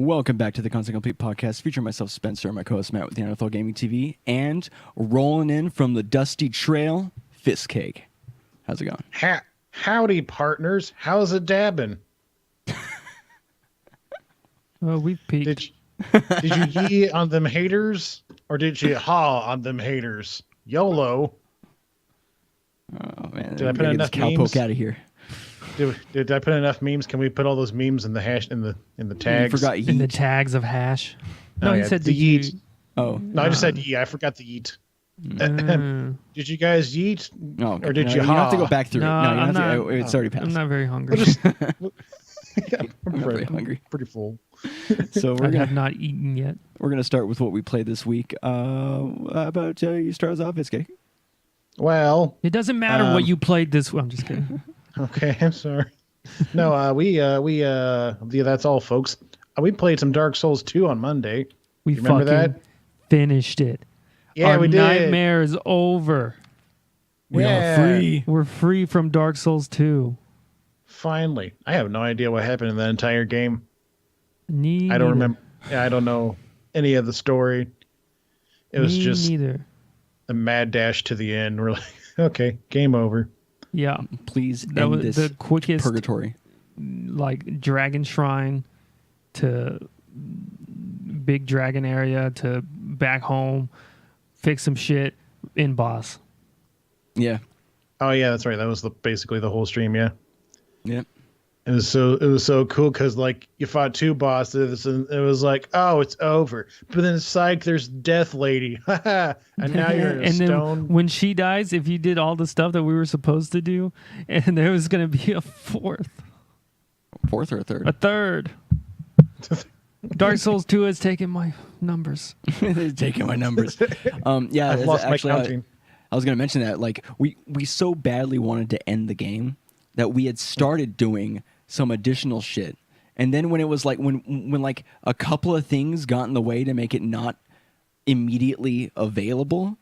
Welcome back to the Constant Complete Podcast, featuring myself, Spencer, and my co-host Matt with the NFL Gaming TV, and rolling in from the dusty trail, Fist Cake. How's it going? Howdy, partners. How's it dabbing? Well, we've peaked. Did you yee on them haters, or did you haw on them haters? YOLO. Oh man, Did I put enough memes? Cowpoke out of here. Did I put enough memes? Can we put all those memes in the hash in the tags? You forgot yeet. In the tags of hash. No, he said the did yeet. you? Oh No, I just said yeet. I forgot the yeet. Did you guys yeet? no, okay. Or did you You have to haw? go back through No, it. No, you I'm have to, not- it's already passed. I'm not very hungry. I'm very hungry. Pretty full. So I have not eaten yet. we're gonna start with what we played this week. How about you start us off, Fist Cake? Well, It doesn't matter what you played this. I'm just kidding. okay. I'm sorry. No, that's all, folks. We played some Dark Souls 2 on Monday. We You remember fucking that? finished it. Yeah, Our we did. nightmare is over. We Yeah. are free. We're free from Dark Souls 2. Finally. I have no idea what happened in that entire game. Me I don't neither. remember. I don't know any of the story. It was Me just neither. a mad dash to the end. We're like, okay, game over. Yeah, Please that end was this the quickest purgatory. like dragon shrine to big dragon area to back home, fix some shit in boss. Yeah. Oh yeah, that's right. That was basically the whole stream. Yeah, Yep. it was so cool because like you fought two bosses and it was like, oh, it's over. But then psych, there's Death Lady, and now you're in a and stone. then when she dies, if you did all the stuff that we were supposed to do, and there was gonna be a fourth, Fourth or a third? a third. Dark Souls 2 has taken my numbers. They're taking my numbers. Yeah, I've lost actually, my counting. I was going to mention that. Like, we so badly wanted to end the game that we had started doing some additional shit, and then when it was like when like a couple of things got in the way to make it not immediately available,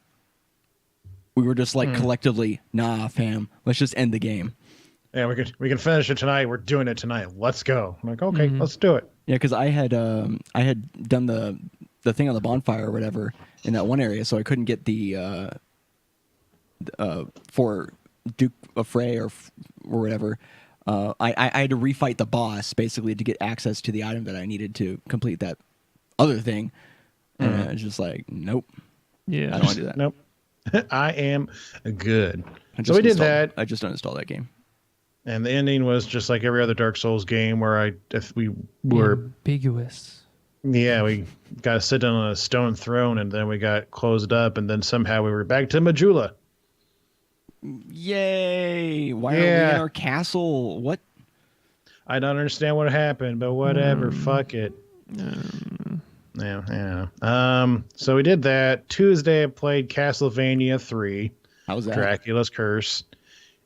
we were just like collectively, nah, fam, let's just end the game. Yeah, we can finish it tonight. We're doing it tonight. Let's go. I'm like, okay, let's do it. Yeah, because I had done the thing on the bonfire or whatever in that one area, so I couldn't get the for Duke of Frey or whatever. I had to refight the boss basically to get access to the item that I needed to complete that other thing. And I was just like, nope, Yeah, I don't want to do that. Nope. I am good. I So we did installed- that. I just uninstalled that game. And the ending was just like every other Dark Souls game where we were, ambiguous. we got to sit down on a stone throne and then we got closed up and then somehow we were back to Majula. Yay! Why are we Yeah. in our castle? What? I don't understand what happened, but whatever. Fuck it. Yeah. So we did that. Tuesday I played Castlevania 3, How was that? Dracula's Curse.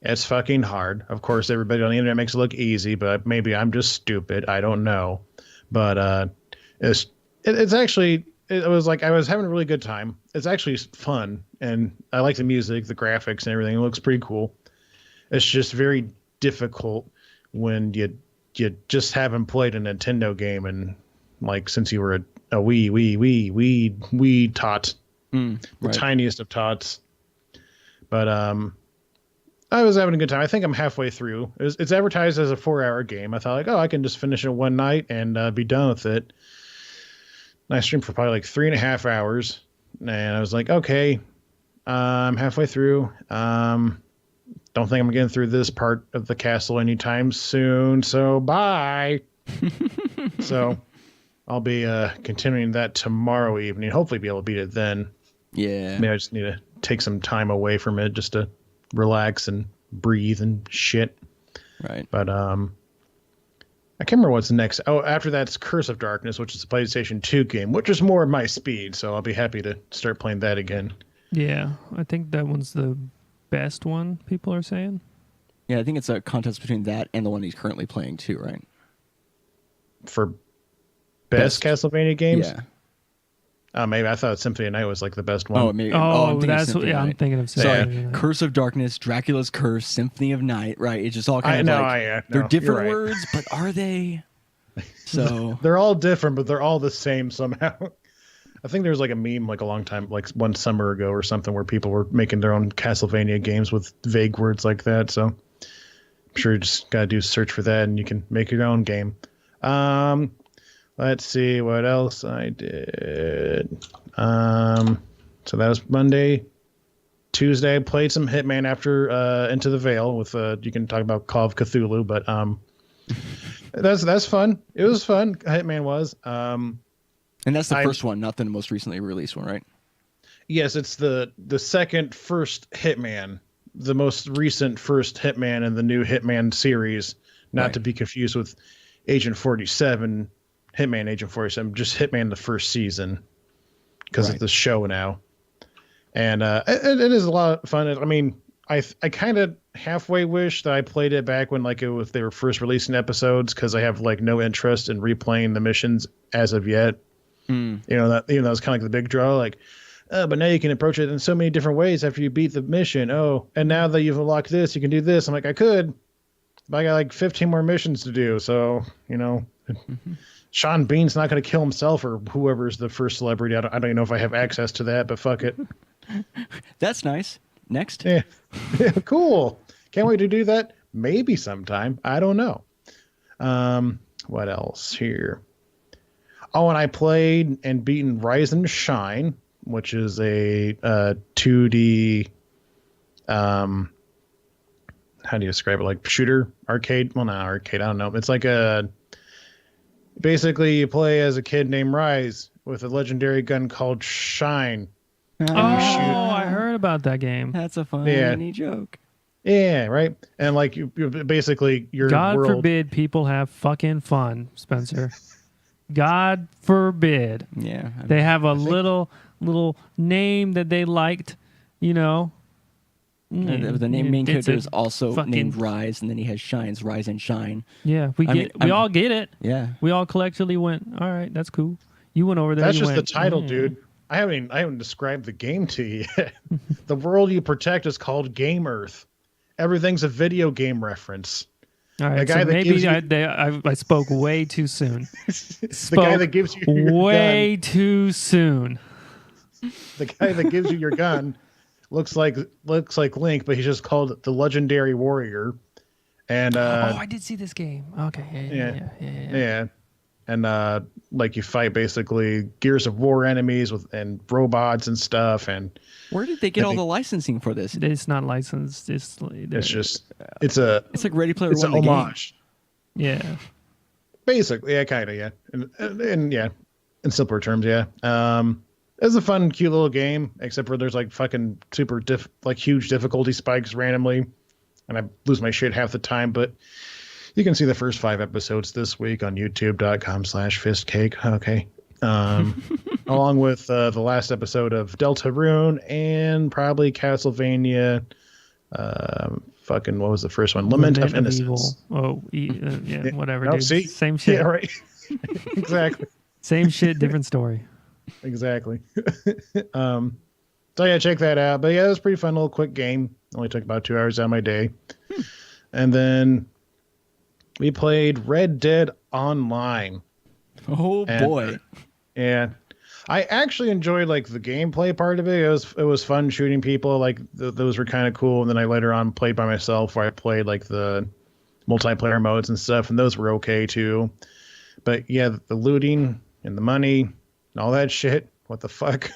It's fucking hard. Of course, everybody on the internet makes it look easy, but maybe I'm just stupid. I don't know. But it's actually, it was like I was having a really good time. It's actually fun, and I like the music, the graphics, and everything. It looks pretty cool. It's just very difficult when you just haven't played a Nintendo game and like since you were a wee tot, the right. tiniest of tots. But I was having a good time. I think I'm halfway through. It's advertised as a 4-hour game. I thought like, oh, I can just finish it one night and be done with it. And I streamed for probably like 3.5 hours, and I was like, okay, I'm halfway through. Don't think I'm getting through this part of the castle anytime soon. So bye. So I'll be continuing that tomorrow evening. Hopefully, be able to beat it then. Yeah. Maybe I just need to take some time away from it just to relax and breathe and shit. Right. But I can't remember what's next. Oh, after that's Curse of Darkness, which is a PlayStation 2 game, which is more my speed. So I'll be happy to start playing that again. Yeah, I think that one's the best one, people are saying. Yeah, I think it's a contest between that and the one he's currently playing too, right? For best Castlevania games? Yeah. Maybe I thought Symphony of Night was like the best one. Oh, maybe. Oh, I'm thinking that's Symphony what. Yeah, of I'm Night. thinking of. So, Symphony of Night. Curse of Darkness, Dracula's Curse, Symphony of Night, right? It's just all kind I of know, like yeah, they're no, different you're right. words, but are they? So They're all different, but they're all the same somehow. I think there was like a meme like a long time, like one summer ago or something, where people were making their own Castlevania games with vague words like that. So I'm sure you just gotta do a search for that, and you can make your own game. Let's see what else I did. So that was Monday. Tuesday, I played some Hitman after Into the Veil with you can talk about Call of Cthulhu, but that's fun. It was fun. Hitman was. and that's the first one, not the most recently released one, right? Yes, it's the second first Hitman, the most recent first Hitman in the new Hitman series, not Right. to be confused with Agent 47, Hitman Agent 47, just Hitman the first season, because Right. it's the show now. And it is a lot of fun. I mean, I kind of halfway wish that I played it back when like they were first releasing episodes, because I have like no interest in replaying the missions as of yet. Mm. You know, that was kind of like the big draw, like, oh, but now you can approach it in so many different ways after you beat the mission. Oh, and now that you've unlocked this, you can do this. I'm like, I could, but I got like 15 more missions to do. So, you know, Sean Bean's not going to kill himself or whoever's the first celebrity. I don't even know if I have access to that, but fuck it. That's nice. Next. Yeah. Yeah, cool. Can't wait to do that. Maybe sometime. I don't know. What else here? Oh, and I played and beaten Rise and Shine, which is a 2D. How do you describe it? Like shooter arcade? Well, not arcade. I don't know. It's like basically you play as a kid named Rise with a legendary gun called Shine. Oh, I heard about that game. That's a funny joke. Yeah, right. And like you basically your God world. forbid people have fucking fun, Spencer. God forbid. Yeah. They have a little name that they liked, you know. The name main It's character a is also fucking- named Rise, and then he has Shines, Rise and Shine. Yeah, we all get it. Yeah. We all collectively went, all right, that's cool. You went over there. That's you just went, the title, "Mm." dude. I haven't described the game to you yet. The world you protect is called Game Earth. Everything's a video game reference. All right, The guy so that maybe gives you- I spoke way too soon. The guy that gives you your way too soon. gun. The guy that gives you your gun looks like Link, but he's just called the Legendary Warrior. And I did see this game. Okay, yeah. yeah. And like you fight basically Gears of War enemies and robots and stuff, and Where did they get all the licensing for this? It's not licensed. It's it's like Ready Player it's One. an the game. homage. yeah. Basically, yeah, kind of, yeah, and yeah, in simpler terms, yeah. It's a fun, cute little game, except for there's like fucking super huge difficulty spikes randomly, and I lose my shit half the time. But you can see the first 5 episodes this week on YouTube.com/fistcake. Okay, along with the last episode of Deltarune and probably Castlevania. Fucking what was the first one? Lament of Innocence. Oh, yeah, whatever, No, dude. see? Same shit. Yeah, right. Exactly. Same shit, different story. Exactly. So yeah, check that out. But yeah, it was a pretty fun little quick game. Only took about 2 hours out of my day. And then we played Red Dead Online. Oh boy. Yeah. I actually enjoyed like the gameplay part of it. It was fun shooting people. Like those were kind of cool. And then I later on played by myself, where I played like the multiplayer modes and stuff, and those were okay too. But yeah, the looting and the money and all that shit. What the fuck?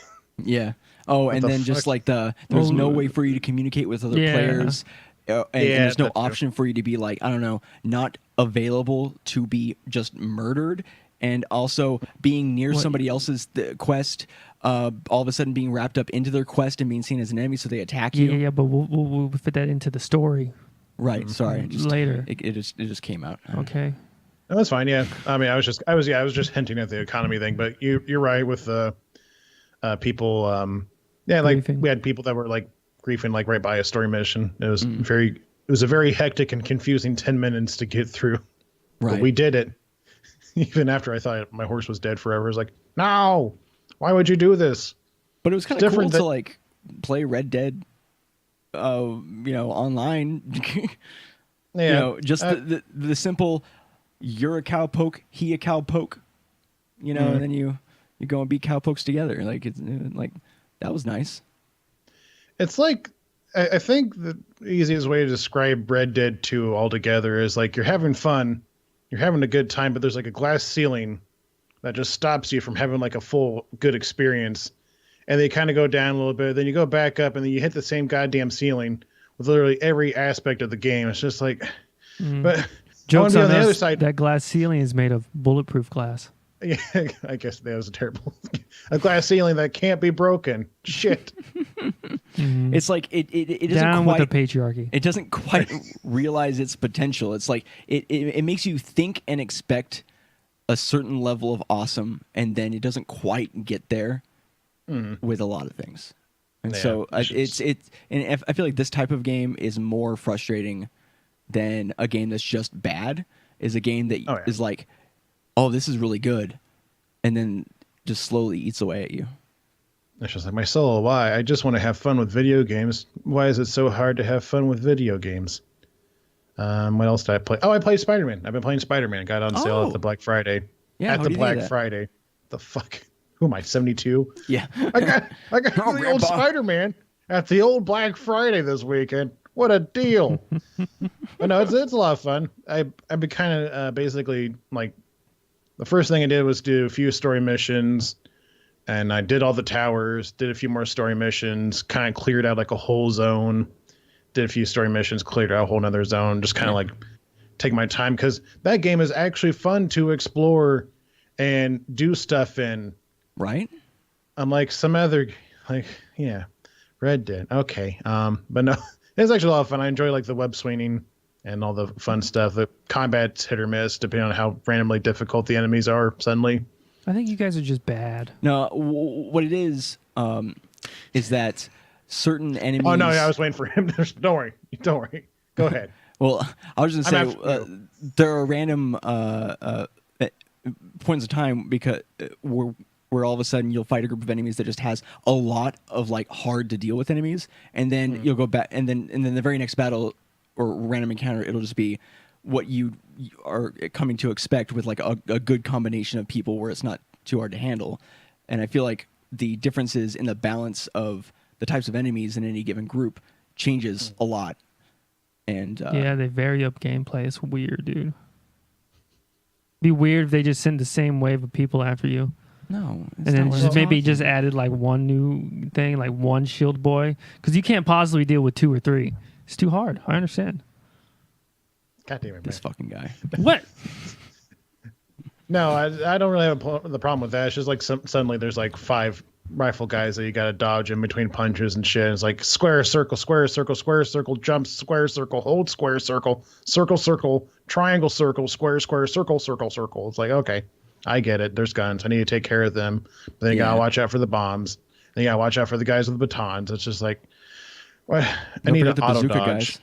Yeah. Oh, and the then just fuck? like there's no way for you to communicate with other Yeah. players. And there's no that too. option for you to be like, I don't know, not available to be just murdered. And also being near somebody else's quest, all of a sudden being wrapped up into their quest and being seen as an enemy, so they attack you. Yeah, but we'll fit that into the story Right. Sorry. later. It just came out. Okay. No, that's fine. Yeah. I mean, I was just hinting at the economy thing, but you're right with the people. Yeah, like Griefing. we had people that were like griefing like right by a story mission. It was a very hectic and confusing 10 minutes to get through. Right. But we did it. Even after I thought my horse was dead forever, I was like, no, why would you do this? But it was kind of cool different to than- like play Red Dead, online. Yeah. Just the simple you're a cowpoke, he a cowpoke, you know, and then you go and beat cowpokes together. Like it's like that was nice. It's like I think the easiest way to describe Red Dead 2 altogether is like you're having fun, you're having a good time, but there's like a glass ceiling that just stops you from having like a full good experience. And they kind of go down a little bit, then you go back up, and then you hit the same goddamn ceiling with literally every aspect of the game. It's just like, but Jokes on on the us, other side. that glass ceiling is made of bulletproof glass. Yeah, I guess that was a terrible a glass ceiling that can't be broken. Shit. It's like it doesn't Down quite with the patriarchy. it doesn't quite realize its potential. It's like it makes you think and expect a certain level of awesome, and then it doesn't quite get there with a lot of things. And Yeah, so it's and I feel like this type of game is more frustrating than a game that's just bad. Is a game that is like, oh, this is really good, and then just slowly eats away at you. It's just like, my soul, why? I just want to have fun with video games. Why is it so hard to have fun with video games? What else did I play? Oh, I played Spider-Man. I've been playing Spider-Man. Got on sale at the Black Friday. Yeah, at the Black Friday. The fuck? Who am I, 72? Yeah. I got the old Grandpa. Spider-Man at the old Black Friday this weekend. What a deal. But no, it's a lot of fun. I've been kind of basically like, the first thing I did was do a few story missions, and I did all the towers, did a few more story missions, kind of cleared out like a whole zone, did a few story missions, cleared out a whole nother zone, just kind of like take my time, because that game is actually fun to explore and do stuff in. Right? Unlike some other, like, yeah, Red Dead. Okay. But no, it's actually a lot of fun. I enjoy like the web swinging and all the fun stuff. The combat's hit or miss, depending on how randomly difficult the enemies are suddenly. I think you guys are just bad. No, what it is that certain enemies. Oh, no, I was waiting for him. Don't worry. Go ahead. Well, I was just going to say, there are random points of time because where all of a sudden you'll fight a group of enemies that just has a lot of like hard to deal with enemies, and then you'll go back, and then the very next battle or random encounter, it'll just be what you are coming to expect with like a good combination of people where it's not too hard to handle. And I feel like the differences in the balance of the types of enemies in any given group changes a lot. And yeah, they vary up gameplay. It's weird, dude. Be weird if they just send the same wave of people after you. No, And then just added like one new thing, like one shield boy, because you can't possibly deal with 2 or 3. It's too hard. I understand. God damn it, this man. fucking guy. What? No, I don't really have the problem with that. It's just like suddenly there's like 5 rifle guys that you got to dodge in between punches and shit. It's like square, circle, jump, square, circle, hold, square, circle, triangle, circle, square, circle. It's like, okay, I get it. There's guns. I need to take care of them. But then you got to watch out for the bombs. Then you got to watch out for the guys with the batons. It's just like, what? I need an auto dodge. Guys.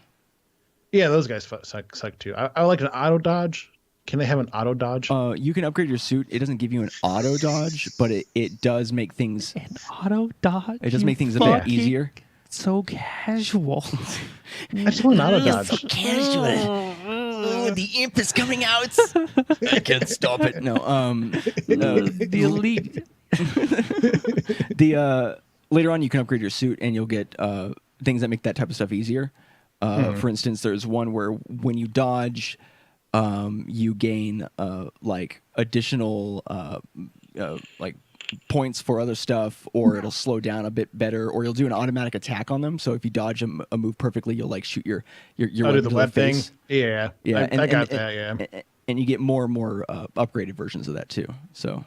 Yeah, those guys suck too. I like an auto dodge. Can they have an auto dodge? You can upgrade your suit. It doesn't give you an auto dodge, but it does make things. An auto dodge? It does make things a bit easier. So casual. I just want an auto dodge. So casual. Oh, the imp is coming out. I can't stop it. No. The elite. Later on, you can upgrade your suit, and you'll get things that make that type of stuff easier. For instance, there's one where when you dodge, you gain like additional like points for other stuff, or it'll slow down a bit better, or you'll do an automatic attack on them. So if you dodge a move perfectly, you'll like shoot your do the web thing. face. Yeah, Yeah, I got that. Yeah, and you get more and more upgraded versions of that too. So.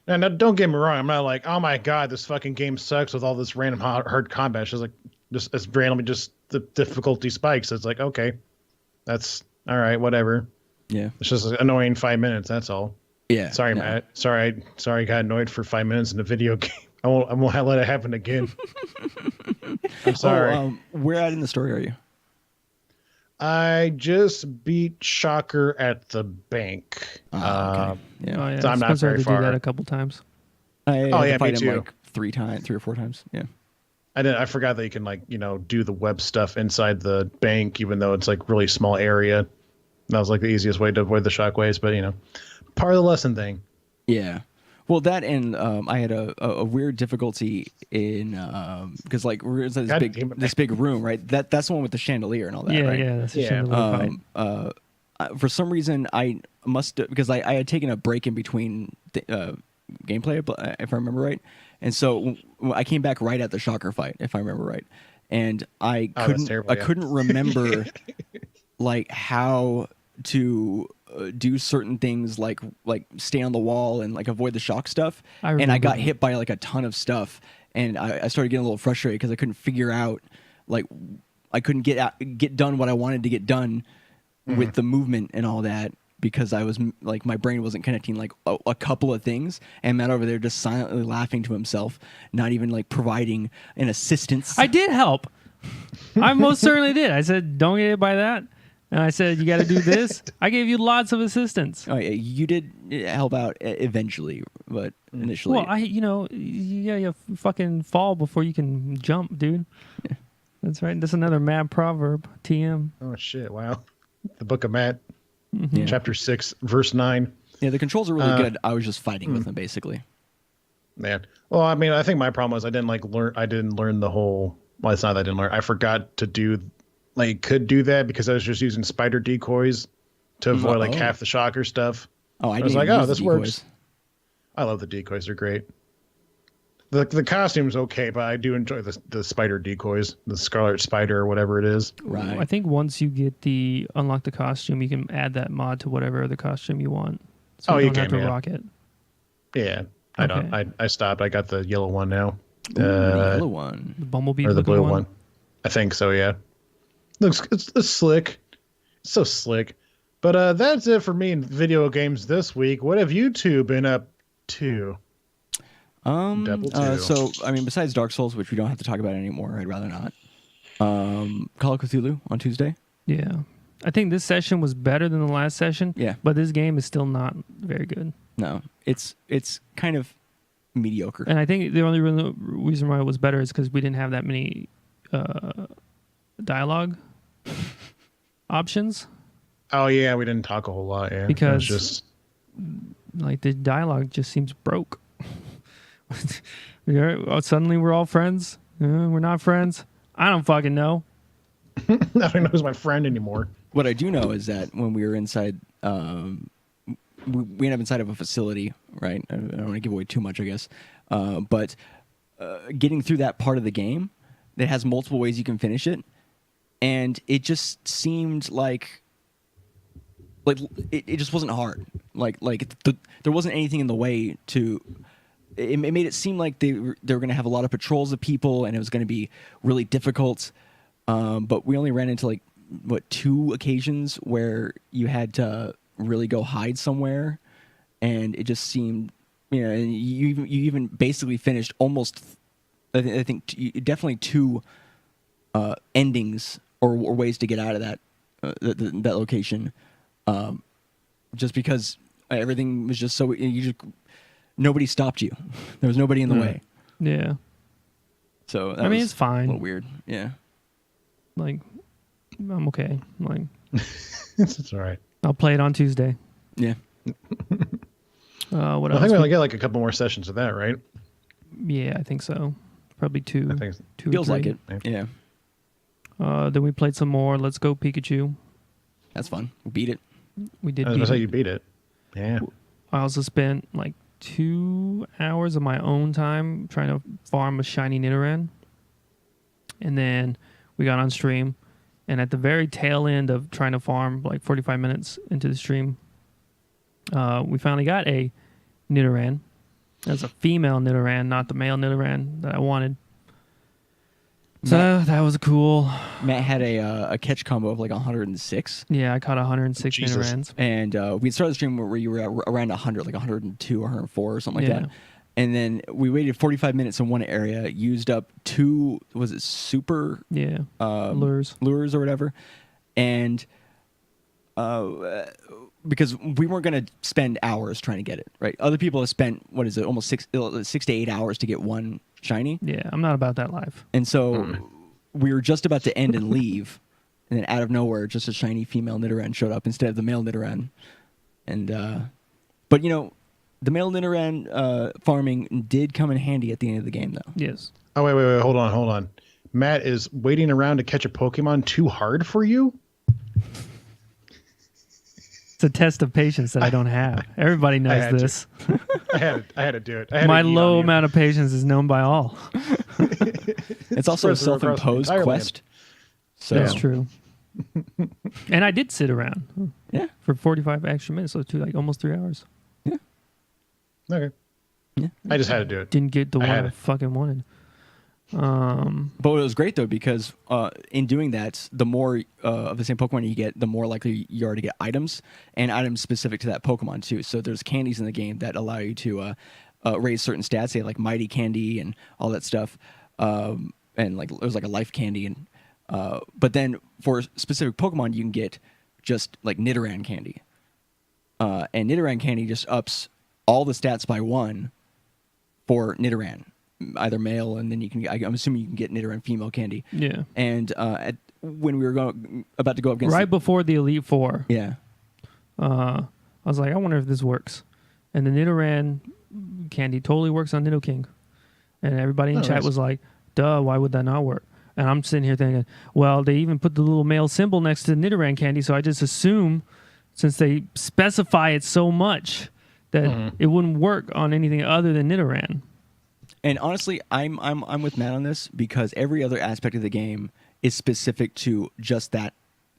and don't get me wrong, I'm not like, oh my god, this fucking game sucks with all this random hard combat. It's just like it's randomly just the difficulty spikes. It's like, okay, that's all right, whatever. Yeah, it's just an annoying 5 minutes. That's all. Yeah. Sorry, no. Matt. Sorry, I got annoyed for 5 minutes in a video game. I won't let it happen again. I'm sorry. Where at in the story are you? I just beat Shocker at the bank. Okay. Yeah. Oh, yeah. So I'm not supposed to very do far. that a couple times. I had to me fight him too. like 3 or 4 times. Yeah. I forgot that you can do the web stuff inside the bank, even though it's like really small area. That was like the easiest way to avoid the shockwaves, but part of the lesson thing. Yeah. Well, that and I had a weird difficulty in because like we're inside God damn it, this big room, right? That's the one with the chandelier and all that, Yeah, right? yeah, that's a Yeah. chandelier fight. For some reason I must because I had taken a break in between gameplay, if I remember right, and so I came back right at the shocker fight, if I remember right, and I Oh, that's terrible, yeah. couldn't remember like how to do certain things like stay on the wall and like avoid the shock stuff, I and I remember got that. hit by like a ton of stuff, and I started getting a little frustrated because I couldn't figure out like I couldn't get done what I wanted to get done with the movement and all that because I was like my brain wasn't connecting like a couple of things, and Matt over there just silently laughing to himself, not even like providing an assistance. I did help. I most certainly did. I said, don't get hit by that. And I said, you got to do this. I gave you lots of assistance. Oh yeah, you did help out eventually, but initially, Well, you fucking fall before you can jump, dude. That's right. That's another mad proverb. TM. Oh shit! Wow, the Book of Matt, Yeah. chapter 6, verse 9. Yeah, the controls are really good. I was just fighting with them basically. Man, well, I mean, I think my problem was I didn't learn. I didn't learn the whole. Well, it's not that I didn't learn. I forgot to do could do that because I was just using spider decoys to avoid like Oh. half the shocker stuff. Oh, I was didn't like, use oh, the this decoys. works. I love the decoys; they're great. The costume's okay, but I do enjoy the spider decoys, the Scarlet Spider or whatever it is. Right. I think once you get unlock the costume, you can add that mod to whatever other costume you want. So Oh, you you don't have can, to yeah. rock it. Yeah, I don't. Okay. I stopped. I got the yellow one now. Ooh, the yellow one. The Bumblebee Or the looking blue one. I think so, yeah. It's slick. It's so slick. But that's it for me in video games this week. What have you two been up to? Double two. So I mean, besides Dark Souls, which we don't have to talk about anymore, I'd rather not. Call of Cthulhu on Tuesday. Yeah. I think this session was better than the last session. Yeah. But this game is still not very good. No, it's kind of mediocre. And I think the only reason why it was better is because we didn't have that many dialogue options. Oh yeah, we didn't talk a whole lot, yeah. Because- It was just Like the dialogue just seems broke. Suddenly we're all friends. We're not friends. I don't fucking know. I don't know who's my friend anymore. What I do know is that when we were inside, we end up inside of a facility, right? I don't want to give away too much, I guess. But getting through that part of the game that has multiple ways you can finish it, and it just seemed like it just wasn't hard. There wasn't anything in the way to. It made it seem like they were going to have a lot of patrols of people, and it was going to be really difficult. But we only ran into 2 occasions where you had to really go hide somewhere, and it just seemed, and you even basically finished almost. I think definitely 2 endings or ways to get out of that that location, just because everything was just so nobody stopped you. There was nobody in the way. Yeah. So that I mean, was it's fine. A little weird. Yeah. Like, I'm okay. Like, It's all right. I'll play it on Tuesday. Yeah. What I else? think we only get a couple more sessions of that, right? Yeah, I think so. Probably 2. I think 2 or Feels 3. like it. Yeah. Yeah. Then we played some more. Let's Go Pikachu. That's fun. We beat it. We did I was beat gonna say it. you beat it. Yeah. I also spent 2 hours of my own time trying to farm a shiny Nidoran. And then we got on stream. And at the very tail end of trying to farm, 45 minutes into the stream, we finally got a Nidoran. That's a female Nidoran, not the male Nidoran that I wanted. So that was cool. Matt had a catch combo of 106, Yeah, I caught 106 Jesus. Nidorans. and we started the stream where you were around 100, 102 or 104 or something like Yeah. that. And then we waited 45 minutes in one area, used up 2, was it super Yeah, lures. or whatever, and because we weren't going to spend hours trying to get it, right? Other people have spent, what is it, almost 6 to 8 hours to get one shiny. Yeah, I'm not about that life. And so we were just about to end and leave and then out of nowhere, just a shiny female Nidoran showed up instead of the male Nidoran. And but the male Nidoran farming did come in handy at the end of the game, though. Yes. Oh, wait. Hold on. Matt, is waiting around to catch a Pokemon too hard for you? It's a test of patience that I don't have. Everybody knows this. I had to do it. My low amount of patience is known by all. It's also a Spreads across the self-imposed entire quest. So That's true. And I did sit around Yeah. for 45 extra minutes, so almost 3 hours. Okay. Yeah. I just had to do it. Didn't get the one had I it. fucking wanted. But it was great though because in doing that, the more of the same Pokemon you get, the more likely you are to get items and items specific to that Pokemon too. So there's candies in the game that allow you to raise certain stats, say like Mighty Candy and all that stuff, and like it was like a Life Candy, and but then for specific Pokemon you can get just like Nidoran Candy, and Nidoran Candy just ups all the stats by 1 for Nidoran. Either male, and then I'm assuming you can get Nidoran female candy. Yeah. And when we were about to go up against Right before the Elite Four, yeah, I was like, I wonder if this works. And the Nidoran candy totally works on Nidoking. And everybody in chat nice. was like, duh, why would that not work? And I'm sitting here thinking, well, they even put the little male symbol next to Nidoran candy, so I just assume, since they specify it so much, that it wouldn't work on anything other than Nidoran. and honestly, I'm with Matt on this because every other aspect of the game is specific to just that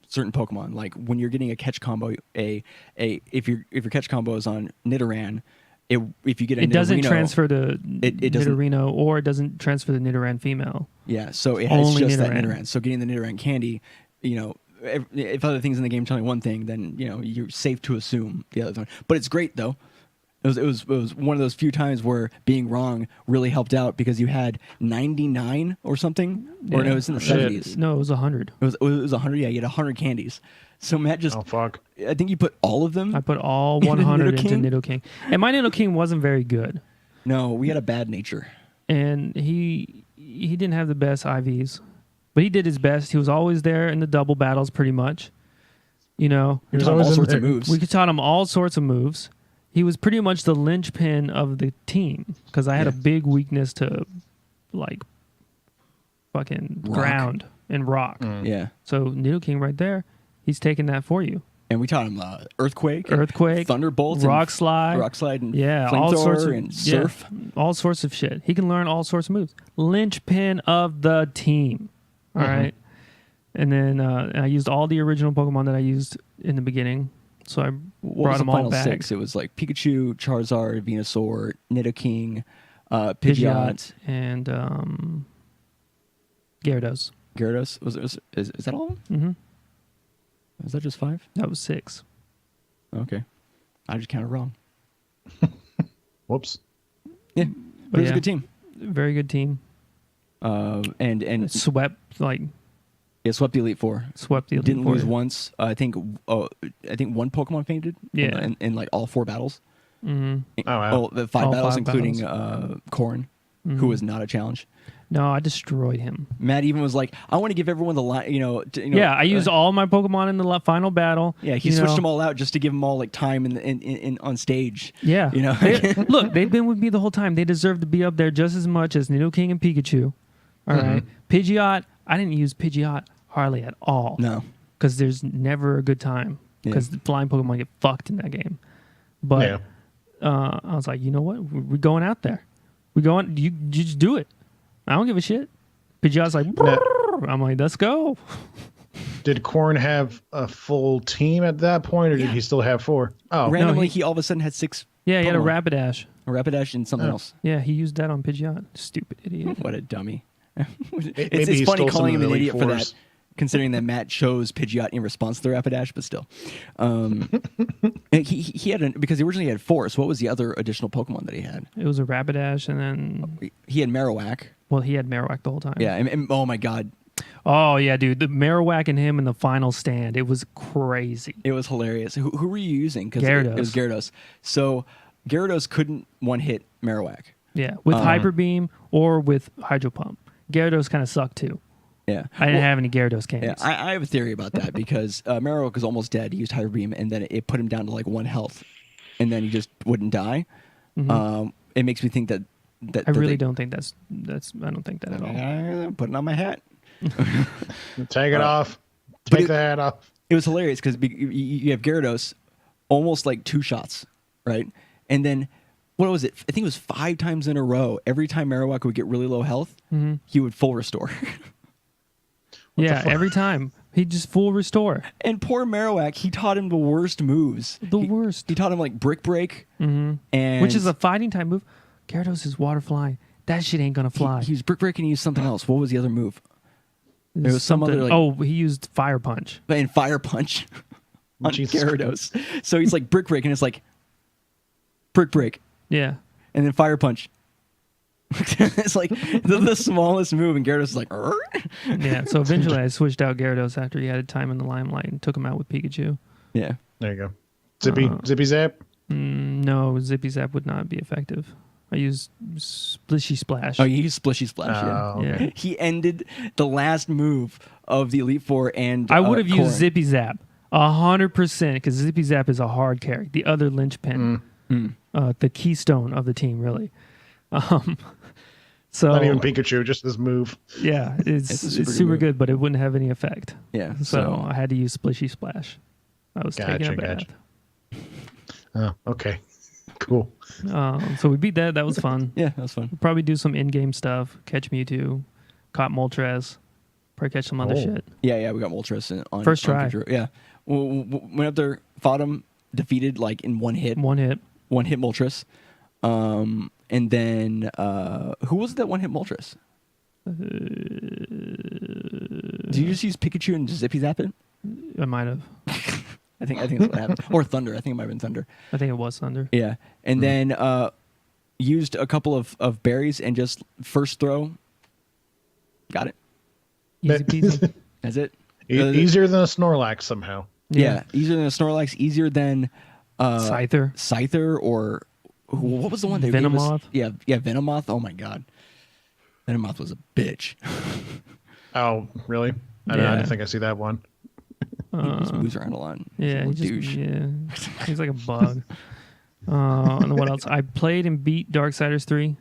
certain Pokemon. Like when you're getting a catch combo, if your catch combo is on Nidoran, if you get a It doesn't Nidorino, transfer to it doesn't- Nidorino, or it doesn't transfer to Nidoran female. Yeah, so it has Only just that Nidoran. Nidoran. So getting the Nidoran candy, if other things in the game tell you one thing, then you're safe to assume the other one. But it's great though. It was one of those few times where being wrong really helped out because you had 99 or something, or no, it was in the Shit. 70s. No, it was 100. It was 100. Yeah, you had 100 candies. So Matt just, Oh, fuck. I think you put all of them. I put all 100 into Nidoking? Nidoking. And my Nidoking wasn't very good. No, we had a bad nature. And he didn't have the best IVs. But he did his best. He was always there in the double battles pretty much. He We was taught him always all in sorts of there. moves. We could taught him all sorts of moves. He was pretty much the linchpin of the team because I had a big weakness to like fucking Rock. ground and rock. Yeah. So Nidoking right there, he's taking that for you. And we taught him Earthquake, Earthquake, Thunderbolt, Rock Slide, Rock Slide, and yeah, all Flamethrower sorts of and Surf. all sorts of shit. He can learn all sorts of moves. Linchpin of the team. All right. And then I used all the original Pokemon that I used in the beginning. So I What brought was the them all final back. 6? It was like Pikachu, Charizard, Venusaur, Nidoking, Pidgeot, Pidgeot and Gyarados. Gyarados. Is that all of them? Mm-hmm. Is that just 5? That was 6. Okay. I just counted wrong. Whoops. Yeah. But it was yeah. a good team. Very good team. And Swept swept the Elite Four. swept the Elite Didn't Four. lose once. I think one Pokemon fainted. Yeah. In like all 4 battles. Mm-hmm. Oh, wow. The 5 All battles, 5 including battles. Corrin, who was not a challenge. No, I destroyed him. Matt even was like, "I want to give everyone the line." Yeah, I used all my Pokemon in the final battle. Yeah, he switched them all out just to give them all like time in on stage. Yeah. You know? Look, they've been with me the whole time. They deserve to be up there just as much as Nidoking and Pikachu. All right. Pidgeot, I didn't use Pidgeot hardly at all. No. Because there's never a good time. Because the flying Pokemon get fucked in that game. But I was like, you know what? We're going out there. We're going. You just do it. I don't give a shit. Pidgeot's like, I'm like, let's go. Did Corn have a full team at that point, or did he still have 4? Oh, Randomly, he all of a sudden had 6. Yeah, he had a Pokemon. Rapidash. A Rapidash and something else. Yeah, he used that on Pidgeot. Stupid idiot. What a dummy. maybe it's he funny stole some calling of him the an Elite idiot for that, Fours. considering that Matt chose Pidgeot in response to the Rapidash, but still. He had because he originally had 4, so what was the other additional Pokemon that he had? It was a Rapidash, and then, He had Marowak. well, he had Marowak the whole time. Yeah, and oh my god, Oh, yeah, dude. The Marowak and him in the final stand, it was crazy. it was hilarious. Who were you using? Because Gyarados. it was Gyarados. So Gyarados couldn't one-hit Marowak. Yeah, with Hyper Beam or with Hydro Pump. Gyarados kind of sucked too. Yeah. I didn't Well, have any Gyarados Yeah, candies. I have a theory about that because Marowak was almost dead. He used Hyper Beam, and then it put him down to like 1 health, and then he just wouldn't die. It makes me think that I really don't think that's. I don't think that at all. Putting on my hat. Take it off. but Take it- the hat off. It was hilarious because you have Gyarados almost like 2 shots, right? And then what was it? I think it was 5 times in a row. Every time Marowak would get really low health, he would full restore. Yeah, every time he'd just full restore. And poor Marowak, he taught him the worst moves. The worst. He taught him like Brick Break, and Which is a fighting type move. Gyarados is water flying. That shit ain't gonna fly. He used Brick Break and he used something else. What was the other move? There was some other, like- he used Fire Punch. And Fire Punch on Jesus Gyarados. So he's like Brick Break, and it's like Brick Break, Yeah. and then Fire Punch. It's like the smallest move, and Gyarados is like, "Arr?" Yeah. So eventually I switched out Gyarados after he had time in the limelight and took him out with Pikachu. Yeah. There you go. Zippy Zap. No, Zippy Zap would not be effective. I used Splishy Splash. Oh, he used Splishy Splash. Oh, Yeah. okay. Yeah. He ended the last move of the Elite Four, and I would have Corrin. used Zippy Zap 100% because Zippy Zap is a hard carry. The other linchpin, the keystone of the team, really. So Not even Pikachu, just this move. yeah, it's It's a super good super move. good, but it wouldn't have any effect. Yeah. So I had to use Splishy Splash. I was taking a bath. Oh, okay. Cool. So we beat that. That was fun. Yeah, that was fun. We'll probably do some in-game stuff. Catch Mewtwo, caught Moltres, probably catch some other Oh. shit. Yeah, we got Moltres on First on try. Pikachu. Yeah, went up there, fought him, defeated like in one hit One hit. Moltres, and then who was it that one hit Moltres? Did you just use Pikachu and Zippy Zap it? I might have. I think that's what happened. Or Thunder. I think it might have been Thunder. I think it was Thunder. Yeah, and then used a couple of berries and just first throw. Got it. Easy peasy. That's it. Easier than a Snorlax somehow. Yeah, easier than a Snorlax. Easier than Scyther or what was the one they gave us? Venomoth? Yeah, Venomoth. Oh my god, Venomoth was a bitch. Oh, really? I Yeah. didn't think I see that one. He just moves around a lot. Yeah, He's a little douche. he's like a bug. And what else? I played and beat Darksiders 3.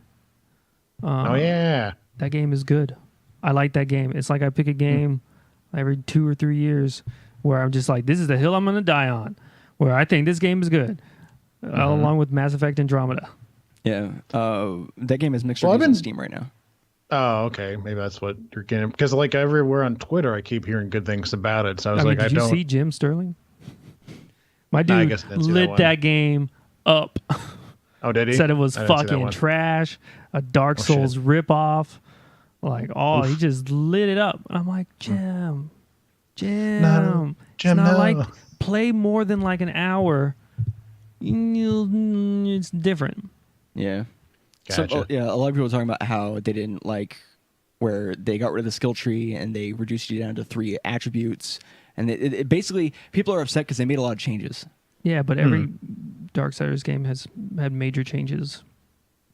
Oh, yeah. That game is good. I like that game. It's like I pick a game every 2 or 3 years where I'm just like, this is the hill I'm going to die on, where I think this game is good, along with Mass Effect Andromeda. Yeah, that game is mixed Well, I've reviews on been- Steam right now. Oh, okay. Maybe that's what you're getting. Because, like, everywhere on Twitter, I keep hearing good things about it. So I was I mean, like, did I you don't. see Jim Sterling? My Nah, I dude guess I didn't see that lit one. that game up. Oh, did he? Said it was I didn't see that fucking one. trash, a Dark Oh, shit. Souls ripoff. Like, he Oof. just lit it up. And I'm like, Jim, Jim, it's not no. like play more than like an hour. It's different. Yeah. Gotcha. So yeah, a lot of people are talking about how they didn't like where they got rid of the skill tree and they reduced you down to 3 attributes, and it basically people are upset because they made a lot of changes. Yeah, but every Darksiders game has had major changes.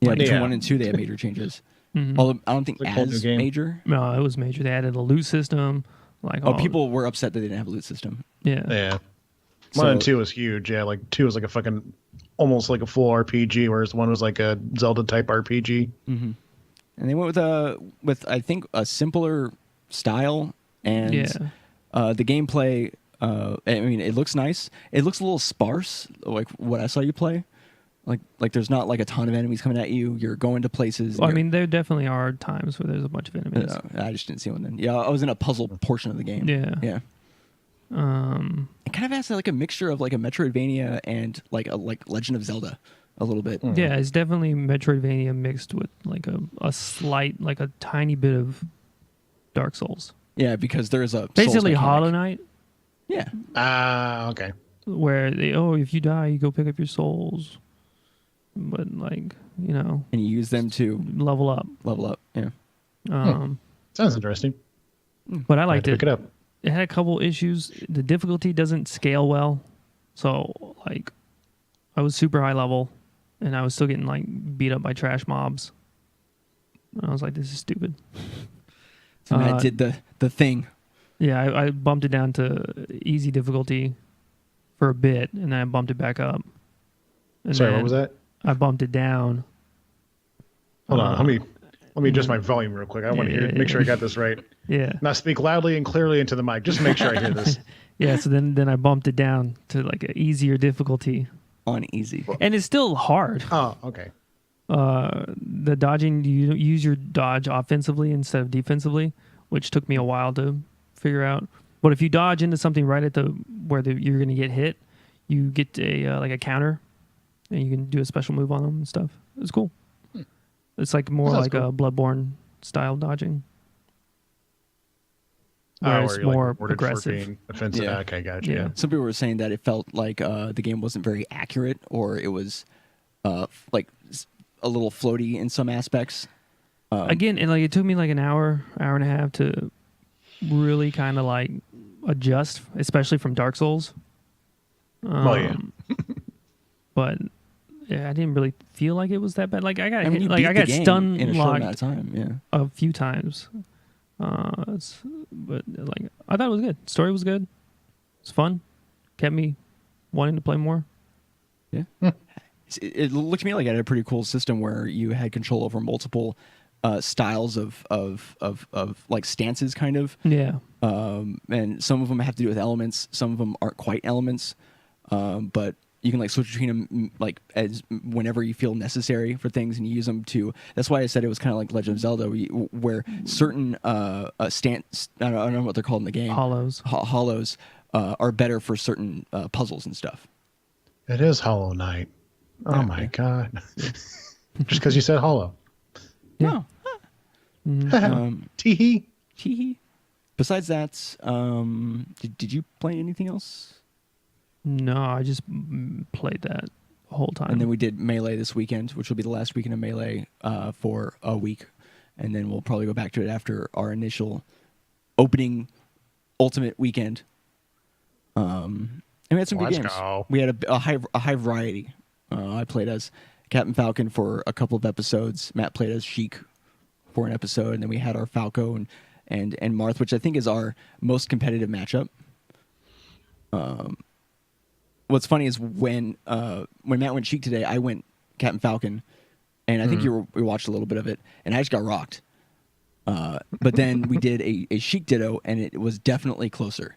Yeah, Yeah. between 1 and 2 they had major changes. Mhm. Although I don't think It's a whole new as game. major. No, it was major. They added a loot system. Like, Oh, people were upset that they didn't have a loot system. Yeah. Yeah. So- 1 and 2 was huge. Yeah, like 2 was like a fucking almost like a full RPG, whereas 1 was like a Zelda type RPG. And they went with I think a simpler style and Yeah. the gameplay. I mean, it looks nice. It looks a little sparse, like what I saw you play. Like there's not like a ton of enemies coming at you. You're going to places. Well, I and mean, there definitely are times where there's a bunch of enemies. I just didn't see one then. Yeah, I was in a puzzle portion of the game. Yeah. Yeah. It kind of has like a mixture of like a Metroidvania and like Legend of Zelda, a little bit. Yeah, it's definitely Metroidvania mixed with like a slight, like a tiny bit of Dark Souls. Yeah, because there's a Basically, Souls mechanic. Hollow Knight, Yeah. Okay. where if you die, you go pick up your souls, but like And you use them to level up. level up. Yeah. Sounds interesting. But I I liked to it. pick it up. It had a couple issues. The difficulty doesn't scale well, so like I was super high level, and I was still getting like beat up by trash mobs. And I was like, this is stupid. And Matt did the thing. Yeah, I bumped it down to easy difficulty for a bit, and then I bumped it back up. And Sorry, what then was that? I bumped it down. Hold on, let me adjust my volume real quick. I want to hear, make sure I got this right. Yeah. Now speak loudly and clearly into the mic. Just make sure I hear this. Yeah, so then I bumped it down to like an easier difficulty. On easy. And it's still hard. Oh, okay. The dodging, you use your dodge offensively instead of defensively, which took me a while to figure out. But if you dodge into something right at you're going to get hit, you get a counter, and you can do a special move on them and stuff. It's cool. It's like more like cool. a Bloodborne style dodging. Where Where it's you're, like, more rewarded for aggressive. being offensive. Yeah. Okay, gotcha. Yeah. Some people were saying that it felt like the game wasn't very accurate, or it was like a little floaty in some aspects. Again, and like it took me like an hour and a half to really kind of like adjust, especially from Dark Souls. Well, yeah. But yeah, I didn't really feel like it was that bad. Like I got I mean, you hit, like beat I the got game stun in a short amount locked of time. Yeah. a few times. But like I thought it was good. Story was good. It's fun. Kept me wanting to play more. Yeah. It looked to me like it had a pretty cool system where you had control over multiple styles of like stances, kind of. Yeah. And some of them have to do with elements. Some of them aren't quite elements. But you can like switch between them like as whenever you feel necessary for things, and you use them to. That's why I said it was kind of like Legend of Zelda, where certain stance, I don't know what they're called in the game. Hollows. Hollows are better for certain puzzles and stuff. It is Hollow Knight. Oh Yeah, my yeah. god. Just because you said hollow. Yeah. Teehee. Hee. Besides that, did you play anything else? No, I just played that the whole time. And then we did Melee this weekend, which will be the last weekend of Melee for a week. And then we'll probably go back to it after our initial opening Ultimate weekend. And we had some good Let's games. go. We had a high variety. I played as Captain Falcon for a couple of episodes. Matt played as Sheik for an episode. And then we had our Falco and Marth, which I think is our most competitive matchup. What's funny is when Matt went Sheik today, I went Captain Falcon, and I think we watched a little bit of it, and I just got rocked. But then we did a Sheik Ditto, and it was definitely closer.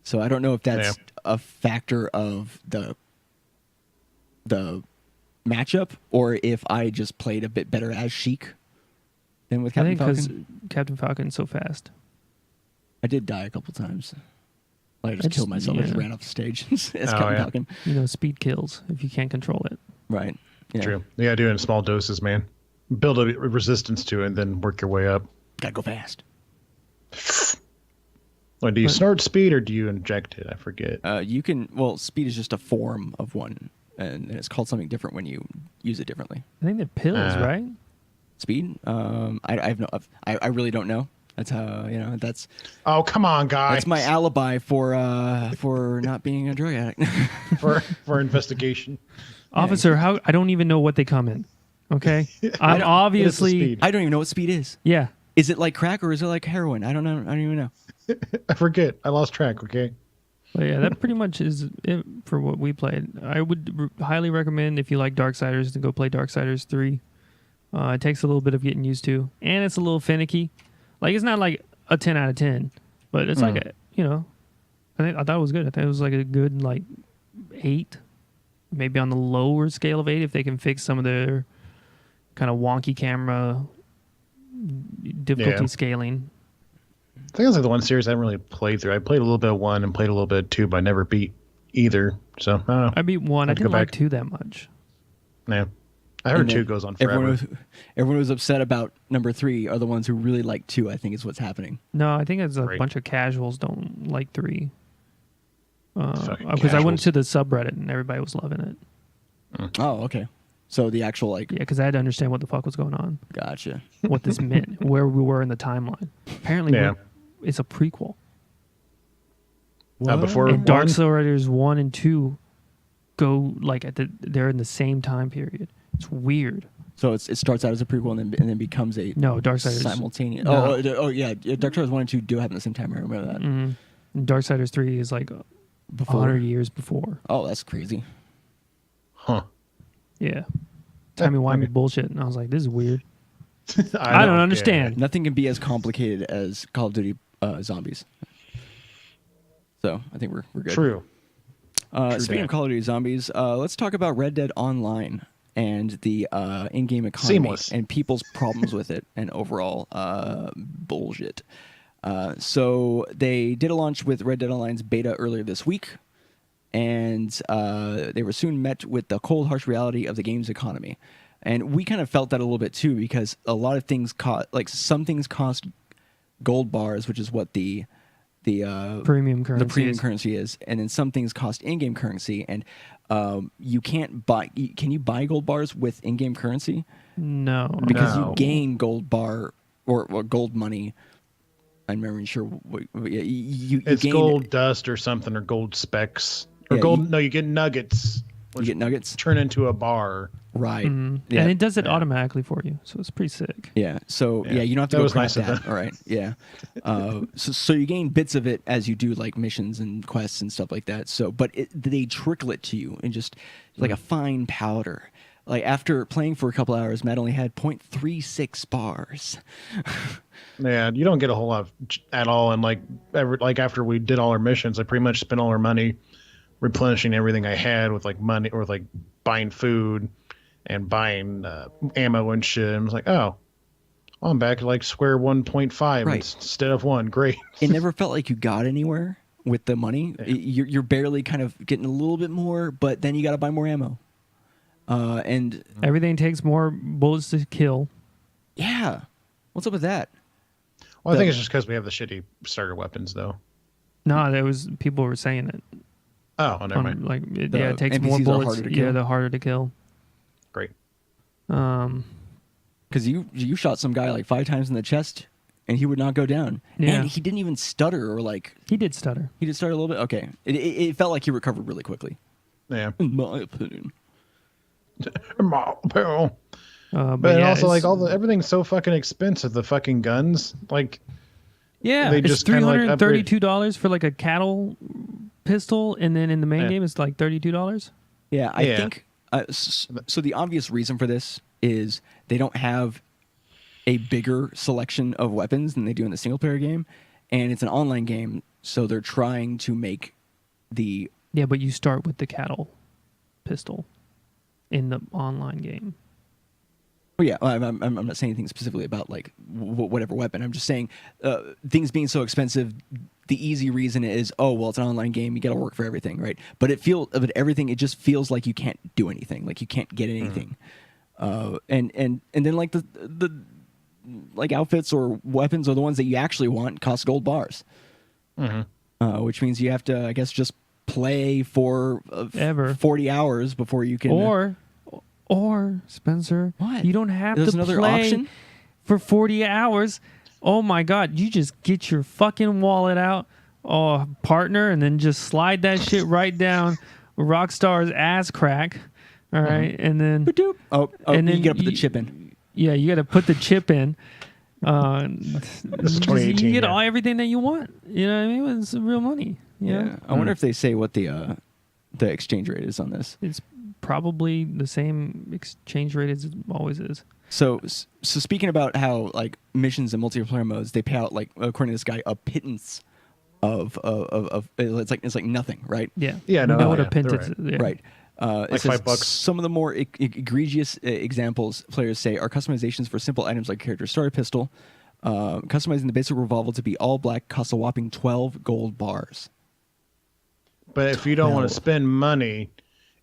So I don't know if that's a factor of the matchup, or if I just played a bit better as Sheik than with I Captain think because Falcon. Captain Falcon's so fast. I did die a couple times. Like, I just That's- killed myself. I just yeah. ran off the stage as Captain yeah. Falcon. Speed kills if you can't control it. Right. Yeah. True. You gotta do it in small doses, man. Build a resistance to it and then work your way up. Gotta go fast. Like, do you snort speed or do you inject it? I forget. You can. Well, speed is just a form of one, and it's called something different when you use it differently. I think they're pills, right? Speed. I have no. I really don't know. That's how That's Oh, come on, guys. that's my alibi for not being a drug addict. for investigation. Officer, how I don't even know what they come in. Okay, I'm It's a obviously speed. I don't even know what speed is. yeah. Is it like crack or is it like heroin? I don't know. I don't even know. I forget. I lost track. Okay. But yeah, that pretty much is it for what we played. I would highly recommend if you like Darksiders to go play Darksiders 3. It takes a little bit of getting used to, and it's a little finicky. Like it's not like a 10 out of 10, but it's like I thought it was good. I thought it was like a good like 8, maybe on the lower scale of 8 if they can fix some of their kind of wonky camera difficulty Yeah. scaling. I think that's like the one series I haven't really played through. I played a little bit of 1 and played a little bit of 2, but I never beat either. So I don't know. I beat 1. I Have to go didn't like back. 2 that much. Yeah. I heard And then 2 goes on forever. Everyone was upset about number 3 are the ones who really like 2. I think is what's happening. No, I think it's a Great. bunch of casuals don't like 3. Fucking Because I went casuals. to the subreddit and everybody was loving it. Oh, okay. So the actual like Yeah, because I had to understand what the fuck was going on, gotcha. what this meant, where we were in the timeline. Apparently, Yeah. it's a prequel. Before And one, Darksiders 1 and 2 go like they're in the same time period. It's weird. So it starts out as a prequel and then becomes a No, Darksiders. simultaneous. No. Oh yeah, Darksiders 1 and 2 do happen at the same time. I remember that. Darksiders 3 is like Before. 100 years before. Oh, that's crazy. Huh. Yeah. Timey-wimey bullshit. And I was like, this is weird. I don't understand. Nothing can be as complicated as Call of Duty Zombies. So I think we're good. True. Speaking of Call of Duty Zombies, let's talk about Red Dead Online and the in-game economy Seamless. and people's problems with it and overall bullshit. So they did a launch with Red Dead Online's beta earlier this week, and they were soon met with the cold, harsh reality of the game's economy. And we kind of felt that a little bit too, because a lot of things cost, like some things cost gold bars, which is what the Premium currency. the premium is. currency is, and then some things cost in-game currency, and you can't buy. Can you buy gold bars with in-game currency? No. Because No. you gain gold bar or gold money. I'm not even sure. You It's gain, gold dust or something, or gold specks, or Yeah, gold. No, you get nuggets. You get nuggets, Turn into a bar. right? And it does it automatically for you, so it's pretty sick. Yeah. So Yeah, you don't have to that go was craft nice of that. them. All right. Yeah. So you gain bits of it as you do like missions and quests and stuff like that. So, but they trickle it to you in just like a fine powder. Like after playing for a couple hours, Matt only had 0.36 bars. Yeah, you don't get a whole lot at all. And like after we did all our missions, I pretty much spent all our money replenishing everything I had with like money or like buying food and buying ammo and shit. And I was like, oh, I'm back to like square 1.5 Right. instead of 1. Great. It never felt like you got anywhere with the money. You're barely kind of getting a little bit more, but then you got to buy more ammo. And Everything takes more bullets to kill. yeah, what's up with that? Well, I think it's just because we have the shitty starter weapons, though. No, there was people were saying it. Oh, never mind. Like it, The yeah, it takes more NPCs are bullets. harder to Yeah, kill. they're harder to kill. Great. Because you shot some guy like 5 times in the chest, and he would not go down. Yeah. And he didn't even stutter or like He did stutter. he did stutter a little bit. Okay, it felt like he recovered really quickly, Yeah. in my opinion. But But yeah, also, like it's- everything's so fucking expensive. The fucking guns, like yeah, they it's just kinda, like, $332 for like a cattle pistol, and then in the main Yeah. game it's like $32. Yeah, I Yeah. think so. The obvious reason for this is they don't have a bigger selection of weapons than they do in the single player game, and it's an online game, so they're trying to make the Yeah, but you start with the cattle pistol in the online game. Oh yeah, I'm not saying anything specifically about like whatever weapon. I'm just saying things being so expensive. The easy reason is, oh well, it's an online game. You got to work for everything, right? But everything. It just feels like you can't do anything. Like you can't get anything. And then like the like outfits or weapons are the ones that you actually want cost gold bars. Which means you have to, I guess, just play for Ever. 40 hours before you can. Or Spencer, What? you don't have There's to another play option? for 40 hours. Oh my God, you just get your fucking wallet out, partner, and then just slide that shit right down Rockstar's ass crack. All right, and then Oh, and you then got to put the chip in. Yeah, you got to put the chip in. This is You 2018. get yeah. everything that you want. You know what I mean? It's real money. You Yeah, know? I wonder if they say what the exchange rate is on this. It's probably the same exchange rate as it always is. So speaking about how like missions and multiplayer modes, they pay out like according to this guy a pittance of it's like nothing, right? Yeah. Yeah, We no, know what yeah, a pint they're is. right. Yeah. Right. It says $5. Some of the more egregious examples players say are customizations for simple items like character starter pistol. Customizing the basic revolver to be all black costs a whopping 12 gold bars. But if you don't want 12. to spend money,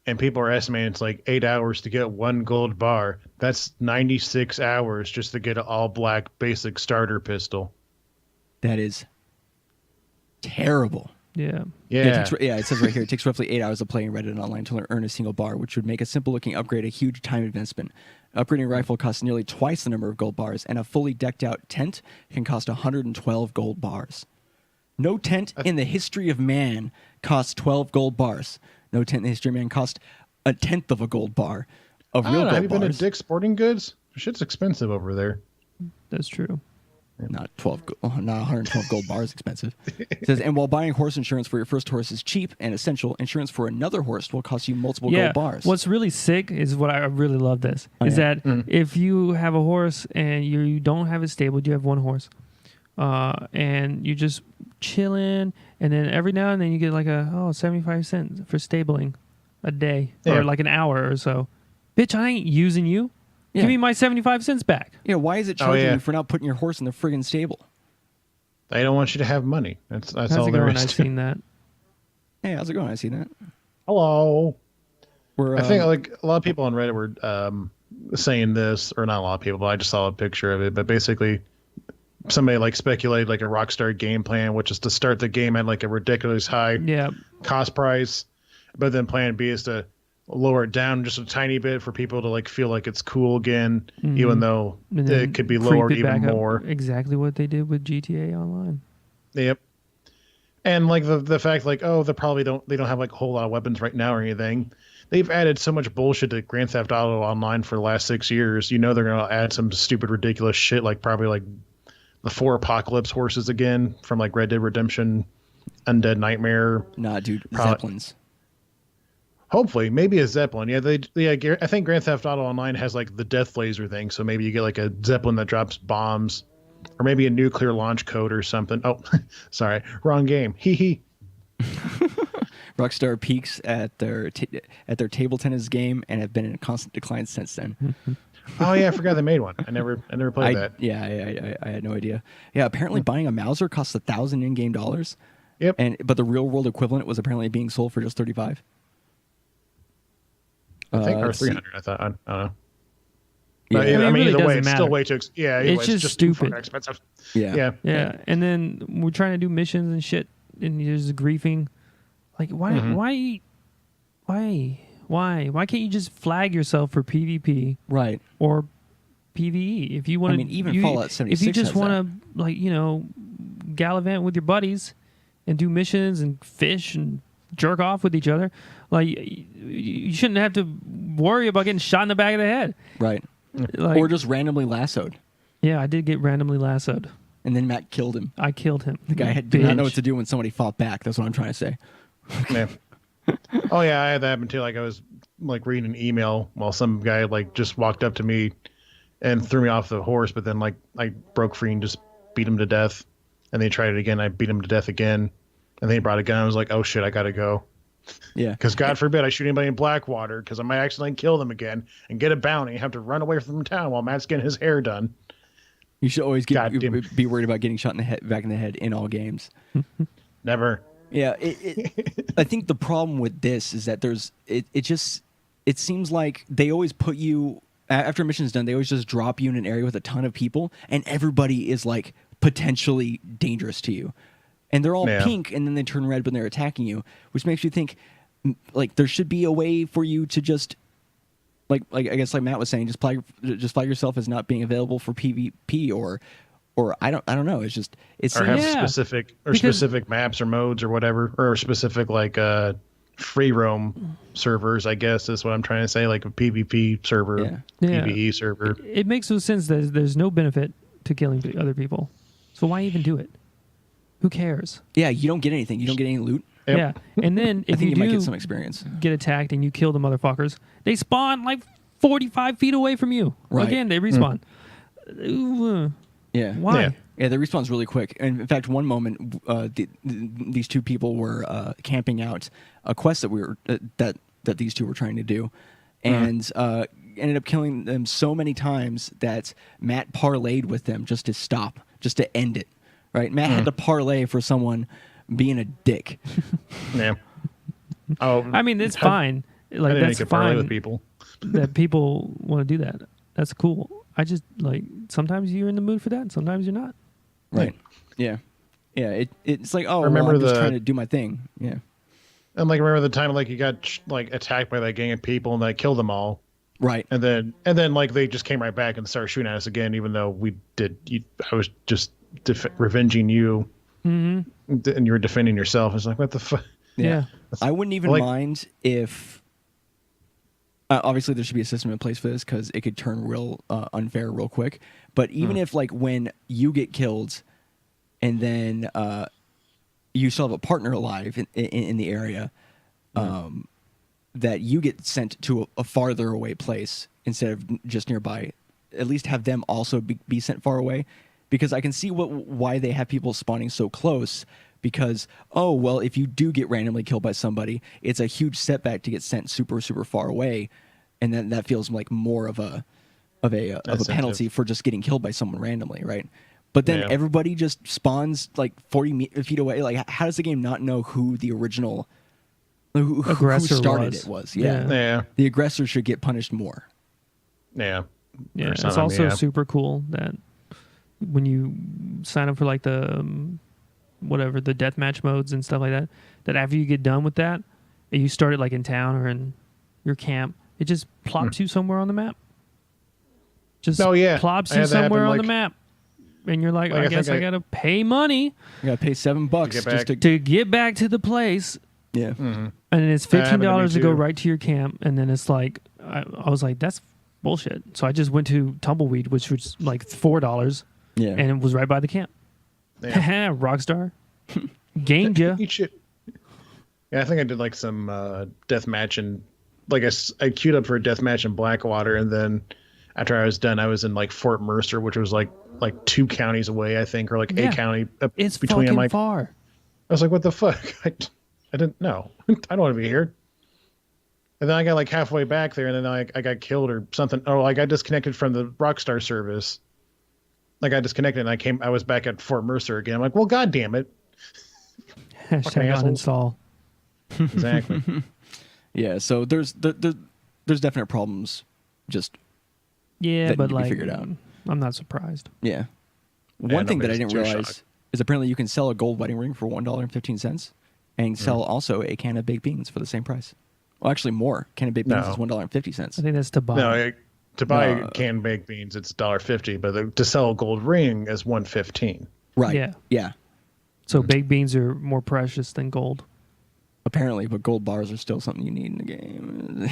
and people are estimating it's like 8 hours to get 1 gold bar, that's 96 hours just to get an all black basic starter pistol. That is terrible. Yeah. Yeah. It says right here, it takes roughly 8 hours of playing Red Dead Online to earn a single bar, which would make a simple-looking upgrade a huge time investment. Upgrading a rifle costs nearly twice the number of gold bars, and a fully decked-out tent can cost 112 gold bars. No tent in the history of man costs 12 gold bars. No tent in the history of man cost a tenth of a gold bar. of I real don't know. gold Have you been to bars. Dick's Sporting Goods? Shit's expensive over there. That's true. Not 112 gold bars expensive. It says, and while buying horse insurance for your first horse is cheap and essential, insurance for another horse will cost you multiple Yeah. gold bars. What's really sick is what I really love this Oh, is yeah. that if you have a horse and you don't have it stabled, you have one horse, and you're just chilling, and then every now and then you get like 75 cents for stabling a day Yeah. or like an hour or so. Bitch, I ain't using you. Yeah. Give me my 75 cents back. Yeah, why is it charging yeah. you for not putting your horse in the friggin' stable? They don't want you to have money. That's How's all it there going? is I've to it. seen that. Hey, how's it going? I see that. Hello. We're, I think like a lot of people on Reddit were saying this, or not a lot of people, but I just saw a picture of it. But basically, somebody like speculated like a Rockstar game plan, which is to start the game at like a ridiculous high Yeah. cost price, but then plan B is to lower it down just a tiny bit for people to like feel like it's cool again, even though And then it could be creep lowered it even back up. more. Exactly what they did with GTA Online. Yep. And like the fact like, oh, they don't have like a whole lot of weapons right now or anything. They've added so much bullshit to Grand Theft Auto Online for the last 6 years. You know they're gonna add some stupid ridiculous shit like probably like the 4 apocalypse horses again from like Red Dead Redemption, Undead Nightmare. Nah, dude, Probably- Zeppelins. Hopefully, maybe a Zeppelin. Yeah, I think Grand Theft Auto Online has like the death laser thing, so maybe you get like a Zeppelin that drops bombs, or maybe a nuclear launch code or something. Oh, sorry, wrong game. Hee hee. Rockstar peaks at their table tennis game and have been in constant decline since then. Oh yeah, I forgot they made one. I never played that. Yeah, I had no idea. Yeah, apparently buying a Mauser costs $1,000 in-game dollars. Yep. But the real world equivalent was apparently being sold for just $35. I think or let's see. 300. I thought. I don't know. Yeah. But, I mean, it really either way, doesn't it's matter. still way too. Yeah, It's anyway, just too stupid. fucking expensive. Yeah. Yeah. Yeah, and then we're trying to do missions and shit, and there's griefing. Like, why can't you just flag yourself for PvP Right. or PvE if you want to? I mean, even Fallout 76 If you just has want to, like, gallivant with your buddies and do missions and fish and jerk off with each other, like, you shouldn't have to worry about getting shot in the back of the head. Right. Like, Or just randomly lassoed. yeah, I did get randomly lassoed. And then Matt killed him. I killed him. The guy did not know what Bitch. to do when somebody fought back. That's what I'm trying to say. Yeah. Oh yeah, I had that happen too. Like I was like reading an email while some guy like just walked up to me and threw me off the horse, but then like I broke free and just beat him to death. And they tried it again. I beat him to death again. And then he brought a gun. I was like, oh shit, I gotta go. Yeah. Because God forbid I shoot anybody in Blackwater because I might accidentally kill them again and get a bounty and have to run away from town while Matt's getting his hair done. You should always Goddamn. be worried about getting shot in the head, back in the head in all games. Never. Yeah, I think the problem with this is that it seems like they always put you after a mission's done. They always just drop you in an area with a ton of people, and everybody is like potentially dangerous to you, and they're all Yeah. pink, and then they turn red when they're attacking you, which makes you think like there should be a way for you to just like I guess like Matt was saying, just flag yourself as not being available for PvP or I don't know. It's just Or seems have Yeah. Because- specific maps or modes or whatever, or specific like free roam servers. I guess is what I'm trying to say, like a PvP server, Yeah. PvE server. It makes no sense that there's no benefit to killing other people. So why even do it? Who cares? yeah. You don't get anything. You don't get any loot. Yep. Yeah. And then I if think you you might do get some experience. get attacked and you kill the motherfuckers, they spawn like 45 feet away from you. Right. Again, they respawn. Ooh, Yeah. why? Yeah. Yeah, the respawn's really quick. And in fact, one moment, these two people were camping out a quest that we were that these two were trying to do, and ended up killing them so many times that Matt parlayed with them just to stop, just to end it. Right? Matt had to parlay for someone being a dick. Yeah. Oh, I mean, it's I- fine. I Like, didn't that's make a parlay fine with people. that people want to do that. That's cool. I just, like, sometimes you're in the mood for that, and sometimes you're not. Right? Yeah. Yeah. It's like, oh, Remember well, I'm just the- trying to do my thing. Yeah. And like remember the time like you got like attacked by that gang of people and they killed them all, Right. and then like they just came right back and started shooting at us again, even though I was just revenging you, and you were defending yourself. It's like what the fuck. Yeah. I wouldn't even Like- mind if obviously there should be a system in place for this because it could turn real unfair real quick. But even if like when you get killed, and then you still have a partner alive in the area, that you get sent to a farther away place instead of just nearby. At least have them also be sent far away, because I can see why they have people spawning so close. Because if you do get randomly killed by somebody, it's a huge setback to get sent super far away, and then that feels like more of a penalty for just getting killed by someone randomly, right? But then everybody just spawns like 40 feet away. Like, how does the game not know who the original who started it was? Yeah. The aggressor should get punished more. Yeah, it's also super cool that when you sign up for like the whatever the deathmatch modes and stuff like that, that after you get done with that and you start it like in town or in your camp, it just plops you somewhere on the map. Just plops you somewhere on the map. And you're like, I guess I gotta pay money. You gotta pay $7 just to get back to the place. Yeah. Mm-hmm. And it's $15 to go right to your camp. And then it's like, I was like, that's bullshit. So I just went to Tumbleweed, which was like $4. Yeah. And it was right by the camp. Yeah. Rockstar. Gained ya. Yeah, I think I did like some death match, and like I queued up for a death match in Blackwater, and then after I was done, I was in like Fort Mercer, which was like 2 counties away, I think, or like a county it's between. Fucking I'm like, far. I was like, what the fuck? I didn't know. I don't want to be here. And then I got like halfway back there, and then I got killed or something. Oh, I got disconnected from the Rockstar service. Like I disconnected, and I was back at Fort Mercer again. I'm like, well, god damn it. Hashtag uninstall. Exactly. Yeah, so there's definite problems. Just but like figured out. I'm not surprised. Yeah. One thing that I didn't realize is apparently you can sell a gold wedding ring for $1.15 and sell also a can of baked beans for the same price. Well, actually more. Can of baked beans is $1.50. I think that's to buy. No, to buy canned baked beans, it's $1.50, but to sell a gold ring is $1.15. Right. Yeah. So baked beans are more precious than gold. Apparently, but gold bars are still something you need in the game.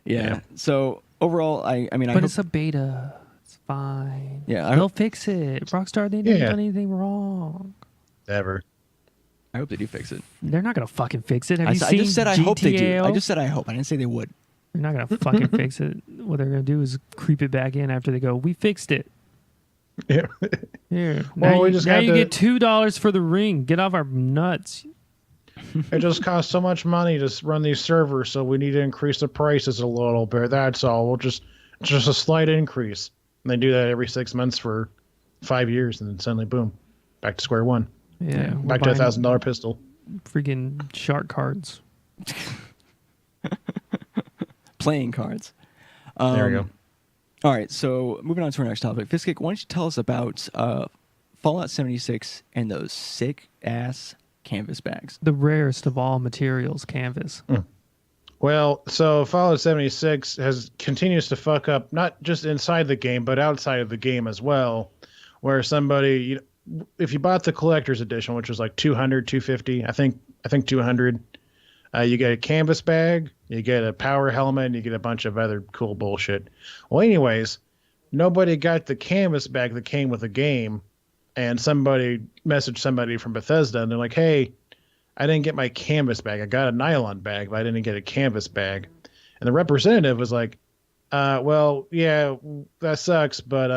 Yeah. So overall, I mean, but it's a beta. It's fine. Yeah, they'll fix it. Rockstar, they didn't done anything wrong. Ever. I hope they do fix it. They're not gonna fucking fix it. I just said I hope they do. I just said I hope. I didn't say they would. They're not gonna fucking fix it. What they're gonna do is creep it back in after they go, we fixed it. Yeah. Here. Well, now you get $2 for the ring. Get off our nuts. It just costs so much money to run these servers, so we need to increase the prices a little bit. That's all. We'll just a slight increase. And they do that every 6 months for 5 years, and then suddenly, boom, back to square one. Yeah. Back to $1,000 pistol. Freaking shark cards. Playing cards. There we go. All right, so moving on to our next topic. Fiskick, why don't you tell us about Fallout 76 and those sick-ass canvas bags? The rarest of all materials, canvas. Well, so Fallout 76 continues to fuck up, not just inside the game, but outside of the game as well, where somebody, if you bought the collector's edition, which was like 200, 250, I think 200, you get a canvas bag, you get a power helmet, and you get a bunch of other cool bullshit. Well, anyways, nobody got the canvas bag that came with the game, and somebody messaged somebody from Bethesda, and they're like, hey, I didn't get my canvas bag. I got a nylon bag, but I didn't get a canvas bag. And the representative was like, well, yeah, that sucks, but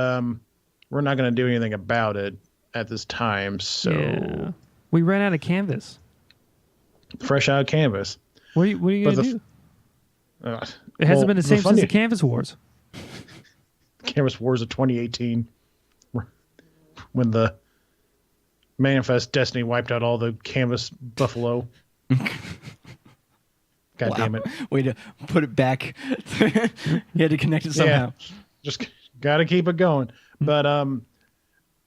we're not going to do anything about it at this time. So we ran out of canvas. Fresh out of canvas. What are you going to do? It hasn't been the same since the Canvas Wars. Canvas Wars of 2018, when the Manifest Destiny wiped out all the canvas buffalo. God damn it. Way to put it back. You had to connect it somehow. Yeah, just got to keep it going. But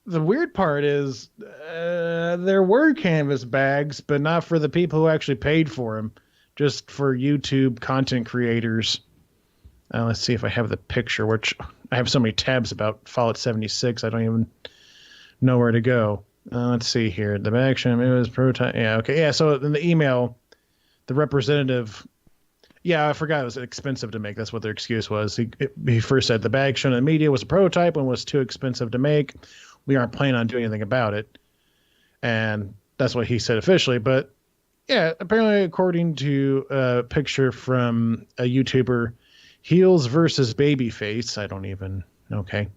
the weird part is there were canvas bags, but not for the people who actually paid for them. Just for YouTube content creators. Let's see if I have the picture, which I have so many tabs about Fallout 76, I don't even know where to go. Let's see here. The action, it was prototype. Yeah, okay. Yeah, so in the email, the representative, Yeah, I forgot it was expensive to make. That's what their excuse was. He first said the bag shown in the media was a prototype and was too expensive to make. We aren't planning on doing anything about it. And that's what he said officially. But yeah, apparently, according to a picture from a YouTuber, Heels versus Babyface. I don't even. Okay.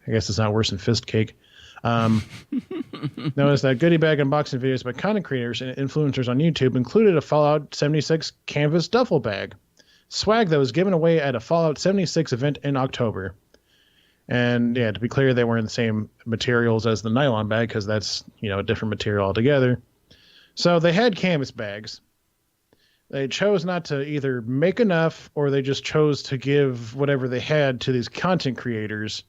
I guess it's not worse than Fist Cake. Notice that goodie bag unboxing videos by content creators and influencers on YouTube included a Fallout 76 canvas duffel bag. Swag that was given away at a Fallout 76 event in October. And yeah, to be clear, they weren't the same materials as the nylon bag because that's, a different material altogether. So they had canvas bags. They chose not to either make enough or they just chose to give whatever they had to these content creators.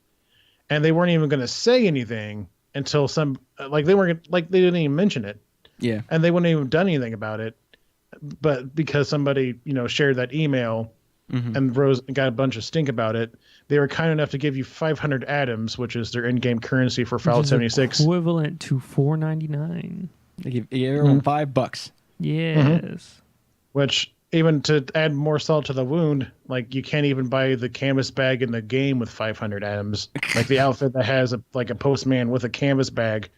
And they weren't even going to say anything until they didn't even mention it. Yeah. And they wouldn't even done anything about it. But because somebody, shared that email and got a bunch of stink about it, they were kind enough to give you 500 atoms, which is their in-game currency for Fallout 76. Equivalent to $4.99. They give everyone $5. Yes. Which, even to add more salt to the wound, you can't even buy the canvas bag in the game with 500 atoms. Like the outfit that has a postman with a canvas bag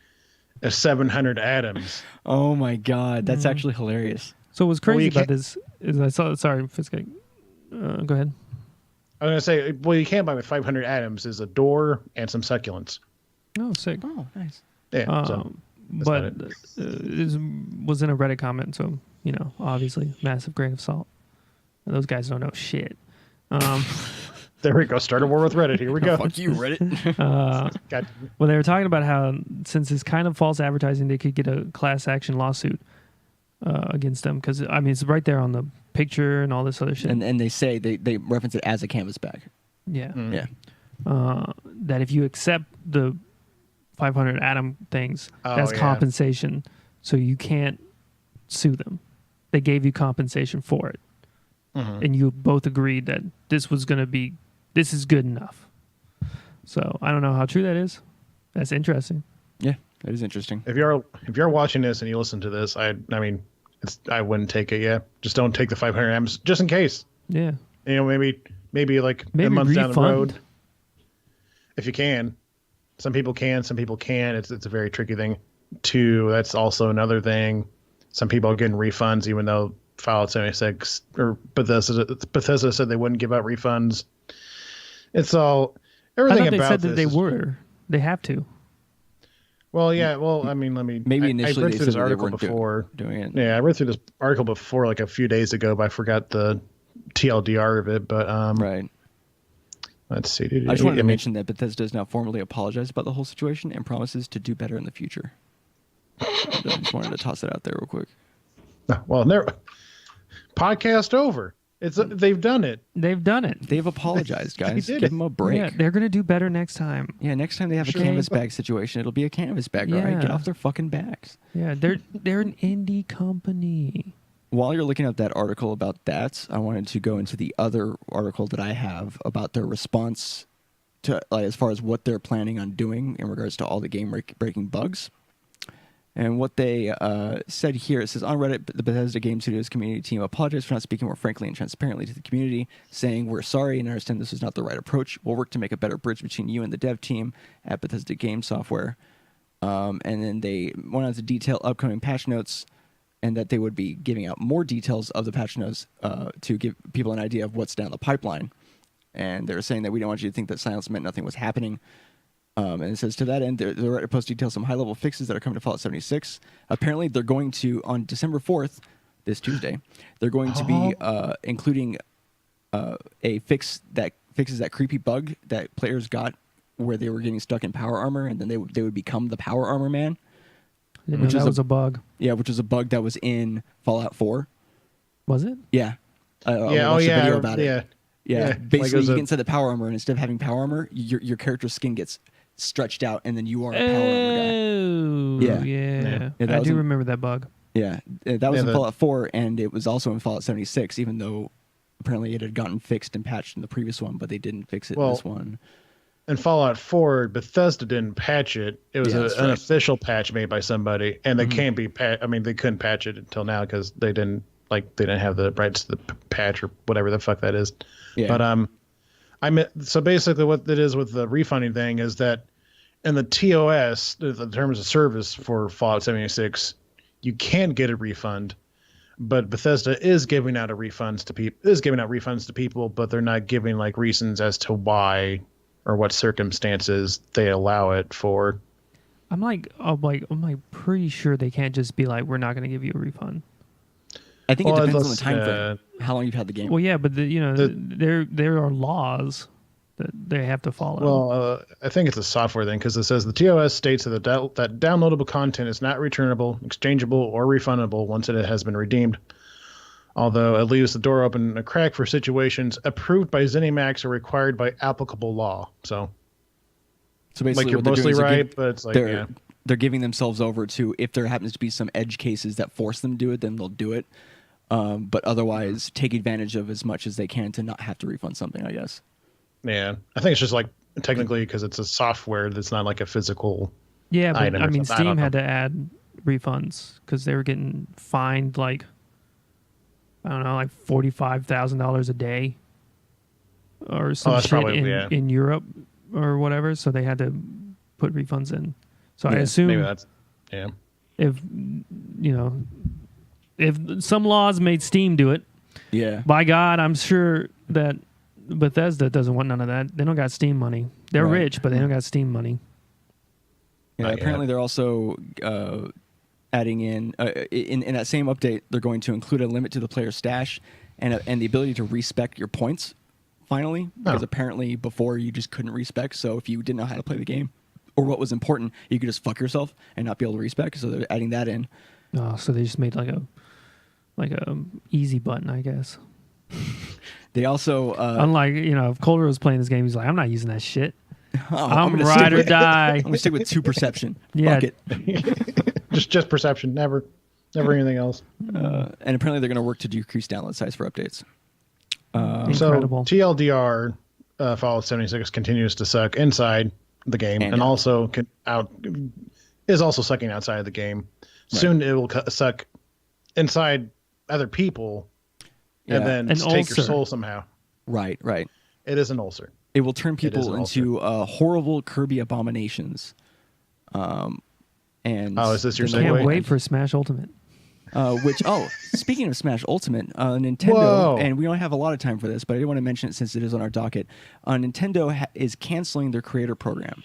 is 700 atoms. Oh my god, that's actually hilarious. So what's crazy about this is I saw. Sorry, Fiskey. Go ahead. I was gonna say, well, you can't buy with 500 atoms is a door and some succulents. Oh, sick. Oh, nice. Yeah. But it was in a Reddit comment, so obviously, massive grain of salt. And those guys don't know shit. There we go. Start a war with Reddit. Here we go. Fuck you, Reddit. Well, they were talking about how since it's kind of false advertising, they could get a class action lawsuit against them because it's right there on the picture and all this other shit. And they say they reference it as a canvas bag. Yeah. Yeah. That if you accept the 500 atom things, that's compensation, so you can't sue them. They gave you compensation for it, and you both agreed that this is good enough. So I don't know how true that is. That's interesting. Yeah, that is interesting. If you're watching this and you listen to this, I wouldn't take it. Yeah, just don't take the 500 atoms just in case. Yeah. Maybe a month down the road, if you can. Some people can, some people can't. It's a very tricky thing. Two, that's also another thing. Some people are getting refunds, even though Fallout 76 or Bethesda said they wouldn't give out refunds. It's all everything about. They said that they is, were. They have to. Well, yeah. Well, let me. Maybe initially I read they through said this that article they weren't before. doing it. Yeah, I read through this article before, a few days ago, but I forgot the TLDR of it. But right. Let's see. I just wanted to mention that Bethesda has now formally apologized about the whole situation and promises to do better in the future. I just wanted to toss it out there real quick. Well, podcast over. They've done it. They've done it. They've apologized, guys. They did Give it. them a break. Yeah, they're gonna do better next time. Yeah, next time they have Sure. a canvas bag situation, it'll be a canvas bag, all right? Get Yeah. off their fucking backs. Yeah, they're an indie company. While you're looking at that article about that, I wanted to go into the other article that I have about their response to, as far as what they're planning on doing in regards to all the game-breaking bugs. And what they said here, it says, on Reddit, the Bethesda Game Studios community team apologized for not speaking more frankly and transparently to the community, saying, we're sorry and understand this was not the right approach. We'll work to make a better bridge between you and the dev team at Bethesda Game Software. And then they went on to detail upcoming patch notes and that they would be giving out more details of the patch notes to give people an idea of what's down the pipeline. And they're saying that we don't want you to think that silence meant nothing was happening. And it says, to that end, the Reddit post details some high-level fixes that are coming to Fallout 76. Apparently, they're going to, on December 4th, this Tuesday, they're going to be including a fix that fixes that creepy bug that players got where they were getting stuck in power armor, and then they would become the power armor man. Which was a bug. Yeah, which was a bug that was in Fallout 4. Was it? Yeah. I Yeah. watched a video Yeah. about it. Yeah. Yeah, basically, it you was get inside the power armor, and instead of having power armor, your character's skin gets stretched out, and then you are a power armor guy. Oh, Yeah. yeah. that I was do in- remember that bug. Yeah, that was Yeah, in Fallout 4, and it was also in Fallout 76, even though apparently it had gotten fixed and patched in the previous one, but they didn't fix it in this one. In Fallout 4, Bethesda didn't patch it. It was Yeah, that's an right. official patch made by somebody, and they can't be they couldn't patch it until now because they didn't like they didn't have the rights to the patch or whatever the fuck that is. Yeah. But so basically what it is with the refunding thing is that in the TOS, the terms of service for Fallout 76, you can get a refund, but Bethesda is giving out refunds to people, but they're not giving like reasons as to why or what circumstances they allow it for. I'm like pretty sure they can't just be like, we're not going to give you a refund. I think it depends on the time frame, how long you've had the game. Well, yeah, but there are laws that they have to follow. Well, I think it's a software thing because it says the TOS states that that downloadable content is not returnable, exchangeable, or refundable once it has been redeemed. Although it leaves the door open a crack for situations approved by ZeniMax or required by applicable law. So basically, like you're what they're mostly doing is right, but it's like they're giving themselves over to, if there happens to be some edge cases that force them to do it, then they'll do it. But otherwise, take advantage of as much as they can to not have to refund something, I guess. Yeah, I think it's just like technically because it's a software that's not like a physical. Yeah, but item I or mean, something. Steam had to add refunds because they were getting fined like, I don't know, like $45,000 a day or some that's shit probably, in Europe or whatever. So they had to put refunds in. So I Yeah, assume Maybe that's if some laws made Steam do it, Yeah. by God, I'm sure that Bethesda doesn't want none of that. They don't got Steam money. They're Right. rich, but they don't got Steam money. Yeah, Not apparently yet. they're also adding in that same update, they're going to include a limit to the player's stash and the ability to respec your points, finally. Because apparently before you just couldn't respec, so if you didn't know how to play the game or what was important, you could just fuck yourself and not be able to respec, so they're adding that in. Oh, so they just made like a easy button, I guess. They also... Unlike, if Colder was playing this game, he's like, I'm not using that shit. I'm gonna ride stick or with- die. I'm going to stick with 2 perception. Yeah. Fuck it. just perception, never anything else. And apparently they're going to work to decrease download size for updates. Incredible. So TLDR, Fallout 76 continues to suck inside the game, And and out. also is also sucking outside of the game. Soon it will suck inside other people, Yeah. and then An take your ulcer. soul somehow. Right. It is an ulcer. It will turn is people an into horrible Kirby abominations. And Oh, is this your then segue? Can't wait for Smash Ultimate. Speaking of Smash Ultimate, Nintendo, Whoa. and we don't have a lot of time for this, but I did want to mention it since it is on our docket. Nintendo is canceling their creator program.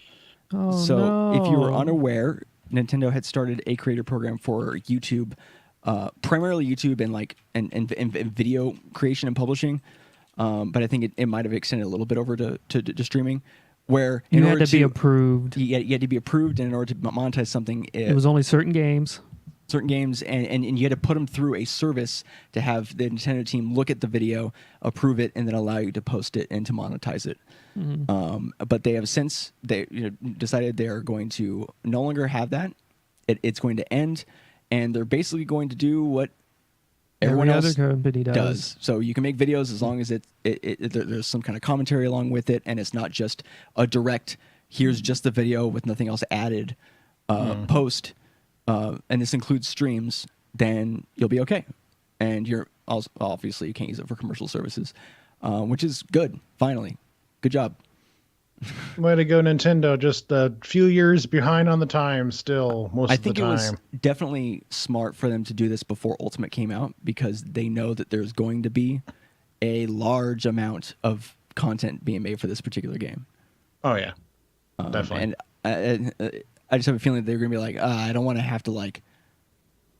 Oh, So if you were no. unaware, Nintendo had started a creator program for YouTube, primarily YouTube and video creation and publishing. But I think it might have extended a little bit over to streaming, where You in had order to be approved. you had to be approved, and in order to monetize something, It was only certain games. certain games, and you had to put them through a service to have the Nintendo team look at the video, approve it, and then allow you to post it and to monetize it. But they have since decided they are going to no longer have that. It's going to end, and they're basically going to do what everyone Every else other company does. So you can make videos as long as there's some kind of commentary along with it, and it's not just a direct, here's just the video with nothing else added post, and this includes streams, then you'll be okay. And you're also, obviously you can't use it for commercial services, which is good. Finally, good job. Way to go, Nintendo! Just a few years behind on the time, still most I of the think it time. was definitely smart for them to do this before Ultimate came out, because they know that there's going to be a large amount of content being made for this particular game. Oh yeah, definitely. And I just have a feeling that they're going to be like, I don't want to have to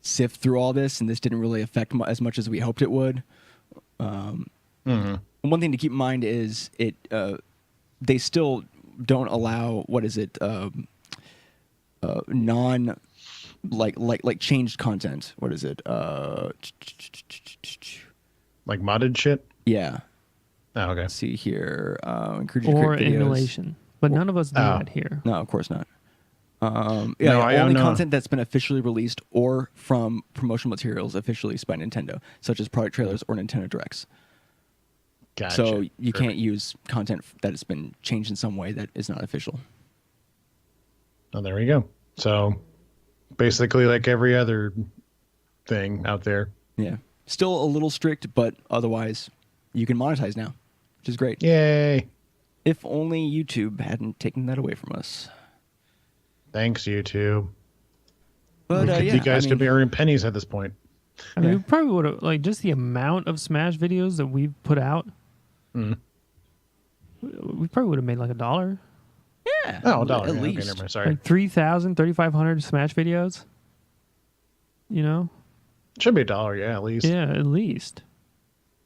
sift through all this, and this didn't really affect as much as we hoped it would. One thing to keep in mind is they still don't allow non changed content. What is it? Like modded shit. Yeah. Oh, okay. Let's see here. Encourage you to Or create videos. emulation. But none of us do Oh. that here. No, of course not. I Only know. content that's been officially released or from promotional materials officially released by Nintendo, such as product trailers or Nintendo Directs. Gotcha. So you can't Perfect. use content that has been changed in some way that is not official. Oh, there we go. So basically, like every other thing out there. Yeah. Still a little strict, but otherwise, you can monetize now, which is great. Yay! If only YouTube hadn't taken that away from us. Thanks, YouTube. But yeah, you guys could be earning pennies at this point. I mean, we probably would have, like, just the amount of Smash videos that we've put out, we probably would have made like $1. yeah. Oh, $1. At Yeah, least. okay, never mind. Sorry. Like 3,000, 3,500 Smash videos. You know? Should be $1, yeah, at least. Yeah, at least.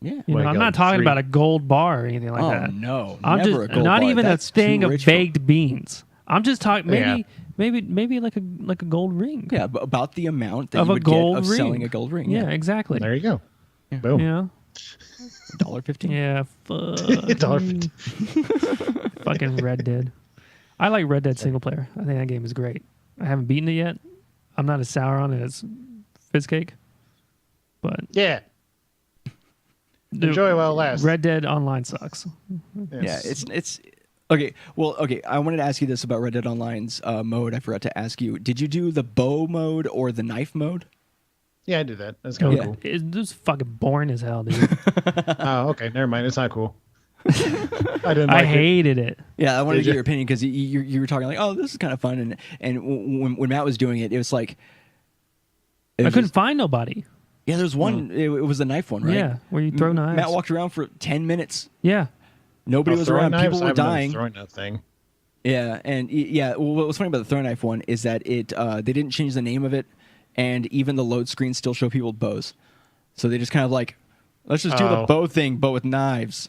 Yeah. You Like, know, I'm not talking about a gold bar or anything like Oh, that. no. I'm never just a gold not bar. even That's a thing too of rich for- baked beans. I'm just talking Yeah. maybe like a gold ring. Yeah, but about the amount that Of you a would gold get of ring. selling a gold ring. Yeah, exactly. There you go. Yeah. Boom. You know? $1.15. Yeah, fuck. $1.50. Fucking Red Dead. I like Red Dead single player. I think that game is great. I haven't beaten it yet. I'm not as sour on it as Fizzcake. But Yeah. the Enjoy while it lasts. Red Dead Online sucks. Yeah, it's okay. Well, okay. I wanted to ask you this about Red Dead Online's mode. I forgot to ask you. Did you do the bow mode or the knife mode? Yeah, I did that. That's kind of Yeah. cool. It was fucking boring as hell, dude. Oh, okay. Never mind. It's not cool. I didn't like I hated it. Yeah, I wanted Did to get you? your opinion because you were talking like, oh, this is kind of fun, and when Matt was doing it, it was like it I was couldn't just- find nobody. Yeah, there's one. It was the knife one, right? Yeah, where you throw knives. Matt walked around for 10 minutes. Yeah. Nobody Oh, was throwing around. knives? People I were haven't done dying. Throwing that thing. Yeah, and yeah, well, what was funny about the throwing knife one is that it they didn't change the name of it, and even the load screens still show people with bows. So they just kind of like, let's just do the Oh. bow thing, but with knives.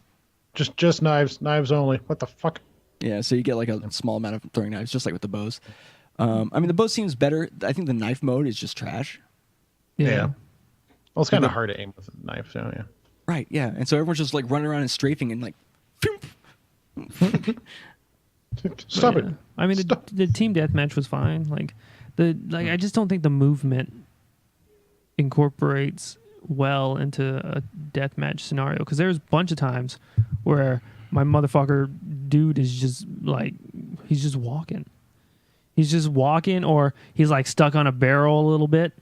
Just knives only. What the fuck? Yeah, so you get like a small amount of throwing knives, just like with the bows. I mean, the bow seems better. I think the knife mode is just trash. Yeah. Well, it's kind of the- hard to aim with a knife, so yeah. Right, yeah. And so everyone's just like running around and strafing and like, Stop Yeah. it. I mean, Stop. the team deathmatch was fine. I just don't think the movement incorporates well into a deathmatch scenario. Because there's a bunch of times where my motherfucker dude is just like, he's just walking. He's just walking, or he's like stuck on a barrel a little bit,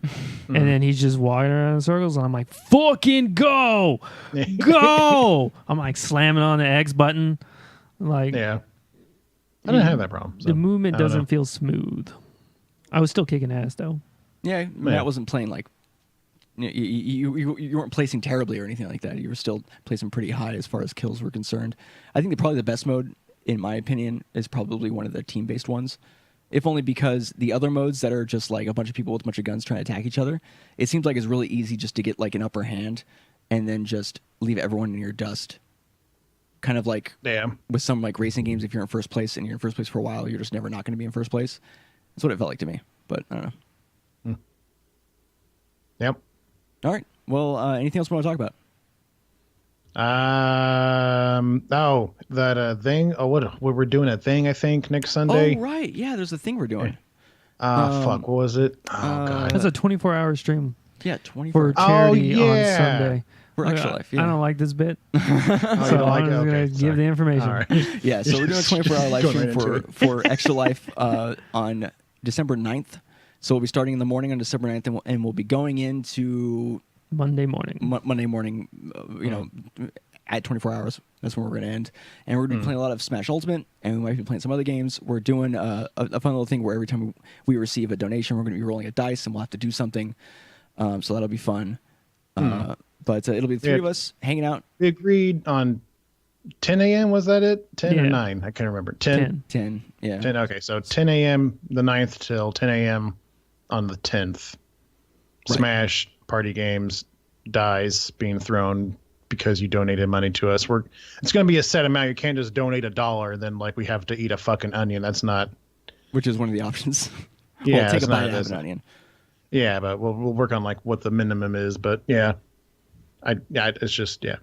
and then he's just walking around in circles. And I'm like, "Fucking go, go!" I'm like slamming on the X button, like Yeah. I didn't have that problem. So, the movement I don't doesn't know. feel smooth. I was still kicking ass though. yeah, Matt wasn't playing like, you weren't placing terribly or anything like that. You were still placing pretty high as far as kills were concerned. I think probably the best mode, in my opinion, is probably one of the team-based ones. If only because the other modes that are just like a bunch of people with a bunch of guns trying to attack each other, it seems like it's really easy just to get like an upper hand and then just leave everyone in your dust. Kind of like Yeah. with some like racing games, if you're in first place and you're in first place for a while, you're just never not going to be in first place. That's what it felt like to me, but I don't know. Yep. All right. Well, anything else we want to talk about? Oh, that thing. Oh, what we're doing a thing, I think, next Sunday. Oh, right. Yeah, there's a thing we're doing. Fuck, what was it? Oh god. That's a 24-hour stream Yeah, 24 for Oh, charity on yeah. Sunday. for Extra Life. Yeah. I don't like this bit, Oh, so you don't like I'm it? just Okay, gonna give sorry. the information. All right. Yeah, so we're doing a 24-hour live Going stream right into it. for Extra Life on December 9th. So we'll be starting in the morning on December 9th, and we'll be going into Monday morning. Monday morning, at 24 hours. That's when we're going to end. And we're going to be playing a lot of Smash Ultimate, and we might be playing some other games. We're doing a fun little thing where every time we receive a donation, we're going to be rolling a dice, and we'll have to do something. So that'll be fun. But it'll be the three Yeah. of us hanging out. We agreed on 10 a.m. Was that it? 10 or Yeah. 9? I can't remember. 10. 10. 10, yeah. 10. Okay, so 10 a.m. the 9th till 10 a.m. on the 10th. Right. Smash party games, dice being thrown because you donated money to us. It's going to be a set amount. You can't just donate $1 and then like we have to eat a fucking onion. That's not. Which is one of the options. Yeah, Well, take it's a bite not- out of it's an not- onion. Yeah, but we'll work on like what the minimum is. But yeah, it's just yeah.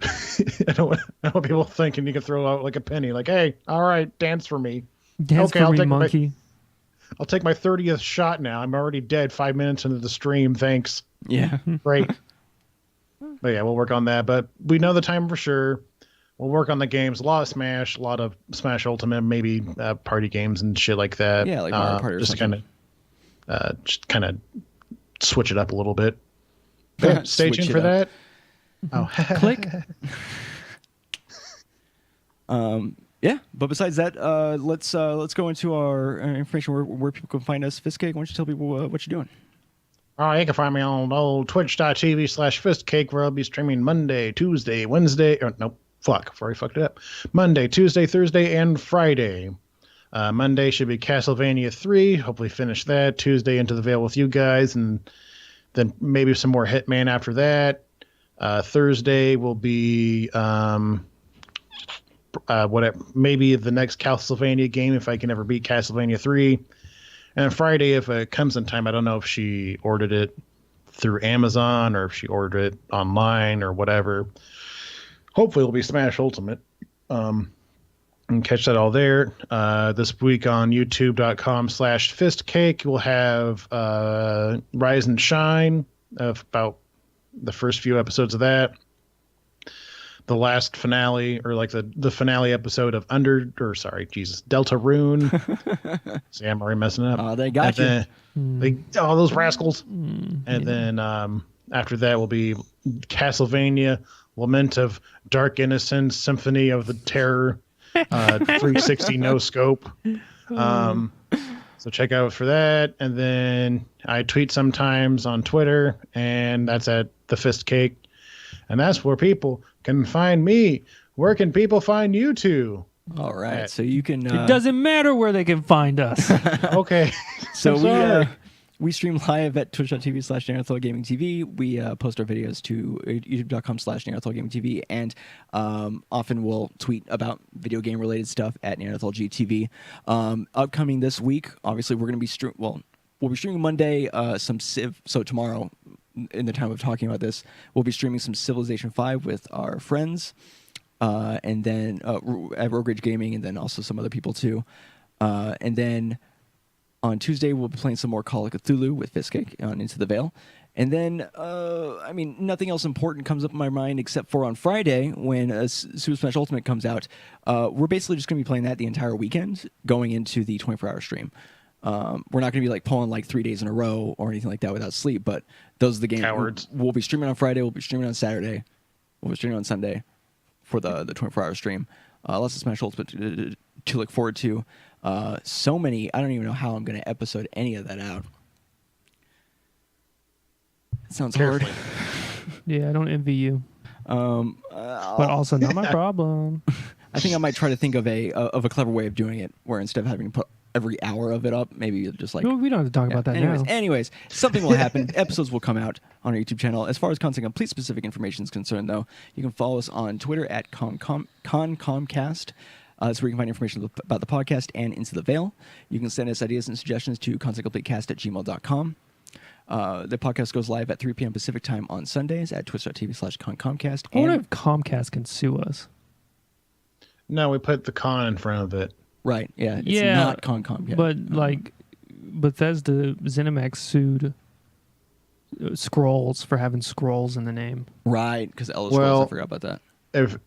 I don't want people thinking you can throw out like a penny. Like, hey, all right, dance for me. Dance Okay, for I'll me, take my- monkey. I'll take my 30th shot now. I'm already dead 5 minutes into the stream. Thanks. Yeah. Great. But yeah, we'll work on that. But we know the time for sure. We'll work on the games. A lot of Smash Ultimate, maybe party games and shit like that. Yeah, like Mario Party or just something. kind of switch it up a little bit. Yeah, stay Switch tuned it for up. that. Oh, Click. Yeah, but besides that, let's go into our information where people can find us. Fistcake, why don't you tell people what you're doing? Oh, you can find me on old twitch.tv/fistcake, where I'll be streaming Monday, Tuesday, Wednesday. Or, nope, fuck, I've already fucked it up. Monday, Tuesday, Thursday, and Friday. Monday should be Castlevania 3. Hopefully finish that. Tuesday, Into the Veil with you guys, and then maybe some more Hitman after that. Thursday will be maybe the next Castlevania game if I can ever beat Castlevania 3. And Friday, if it comes in time, I don't know if she ordered it through Amazon or if she ordered it online or whatever. Hopefully it'll be Smash Ultimate. And catch that all there. This week on youtube.com/fistcake, we'll have Rise and Shine, of about the first few episodes of that. The last finale, or like the finale episode of Deltarune. See, I'm already messing up. Oh, they got you. Those rascals. And then after that will be Castlevania, Lament of Dark Innocence, Symphony of the Terror, 360 no scope. So check out for that. And then I tweet sometimes on Twitter, and that's at the Fistcake. And that's where people can find me. Where can people find you two? All right, so you can. It doesn't matter where they can find us. Okay. So we stream live at twitch.tv/NeanderthalGamingTV. We post our videos to youtube.com/NeanderthalGamingTV, and often we'll tweet about video game related stuff at NeanderthalGTV. Upcoming this week, obviously, we're going to be we'll be streaming Monday some Civ. So tomorrow, in the time of talking about this, we'll be streaming some Civilization 5 with our friends, and then at Rogue Ridge Gaming, and then also some other people too. And then on Tuesday, we'll be playing some more Call of Cthulhu with Fistcake on Into the Veil. And then, nothing else important comes up in my mind except for on Friday when Super Smash Ultimate comes out. We're basically just going to be playing that the entire weekend going into the 24-hour stream. We're not going to be like pulling like 3 days in a row or anything like that without sleep, but those are the games. Cowards. We'll be streaming on Friday. We'll be streaming on Saturday. We'll be streaming on Sunday for the 24-hour stream. Lots of Smash Ultimate to look forward to. So many, I don't even know how I'm going to episode any of that out. It sounds hard. Yeah, I don't envy you. But also not my problem. I think I might try to think of a clever way of doing it, where instead of having to put every hour of it up, maybe just like... No, we don't have to talk about that now. Anyways, something will happen. Episodes will come out on our YouTube channel. As far as Content Complete specific information is concerned, though, you can follow us on Twitter at ConComcast. That's where you can find information about the podcast and Into the Veil. You can send us ideas and suggestions to contentcompletecast@gmail.com. The podcast goes live at 3 p.m. Pacific time on Sundays at twitch.tv/ConComcast. I wonder if Comcast can sue us. No, we put the con in front of it. Right, yeah. It's not ConCom yet. But, like, Bethesda, ZeniMax sued Scrolls for having Scrolls in the name. Right, because Elder Scrolls, I forgot about that.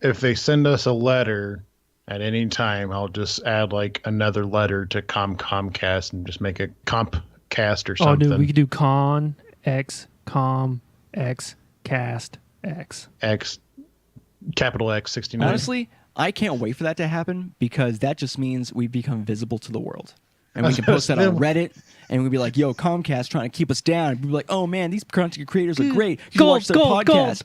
If they send us a letter at any time, I'll just add, like, another letter to Comcast and just make a Compcast or something. Oh, dude, we could do Con, X, Com, X, Cast, X. X, capital X, 69. Honestly, I can't wait for that to happen, because that just means we become visible to the world. And we can post that on Reddit, and we'll be like, yo, Comcast trying to keep us down. And we'll be like, oh, man, these content creators are great. You should watch their podcast.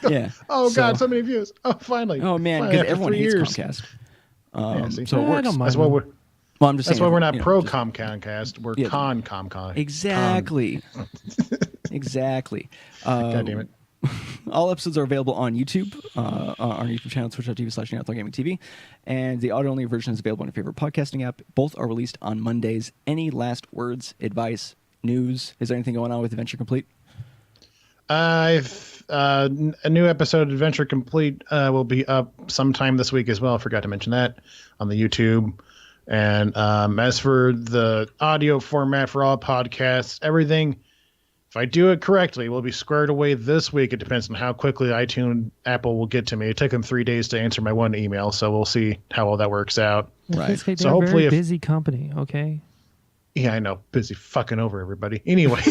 Yeah. Oh, God, so many views. Oh, finally. Oh, man, because everyone hates Comcast. So it works. That's why we're... Well, I'm just That's saying, why we're not pro Comcast. We're con Comcast. Exactly. Exactly. God damn it. All episodes are available on YouTube, on our YouTube channel, twitch.tv/NeanderthalGamingTV, and the audio-only version is available on your favorite podcasting app. Both are released on Mondays. Any last words, advice, news? Is there anything going on with Adventure Complete? A new episode of Adventure Complete will be up sometime this week as well. I forgot to mention that on the YouTube. And as for the audio format for all podcasts, everything, if I do it correctly, will be squared away this week. It depends on how quickly Apple will get to me. It took them 3 days to answer my one email, so we'll see how all that works out. Right. They're so hopefully, a very busy company. Okay. Yeah, I know. Busy fucking over everybody. Anyway.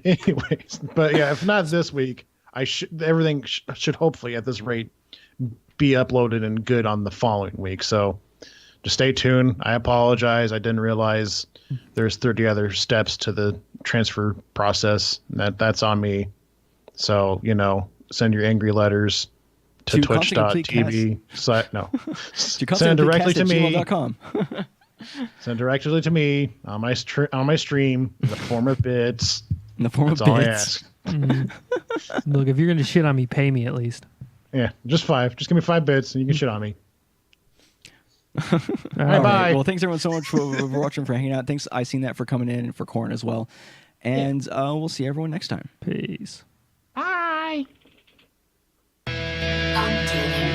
Anyways, but yeah, if not this week, everything should hopefully at this rate be uploaded and good on the following week. So just stay tuned. I apologize. I didn't realize there's 30 other steps to the transfer process. That's on me. So, send your angry letters to twitch.tv. No. Send directly to me. Send directly to me on my stream in the form of bits. In the form That's of all bits. I ask. Look, if you're going to shit on me, pay me at least. Yeah, just 5. Just give me 5 bits and you can shit on me. All right, bye. Well, thanks everyone so much for watching, for hanging out. Thanks, I Seen That, for coming in, and for Corn as well. And we'll see everyone next time. Peace. Bye. Until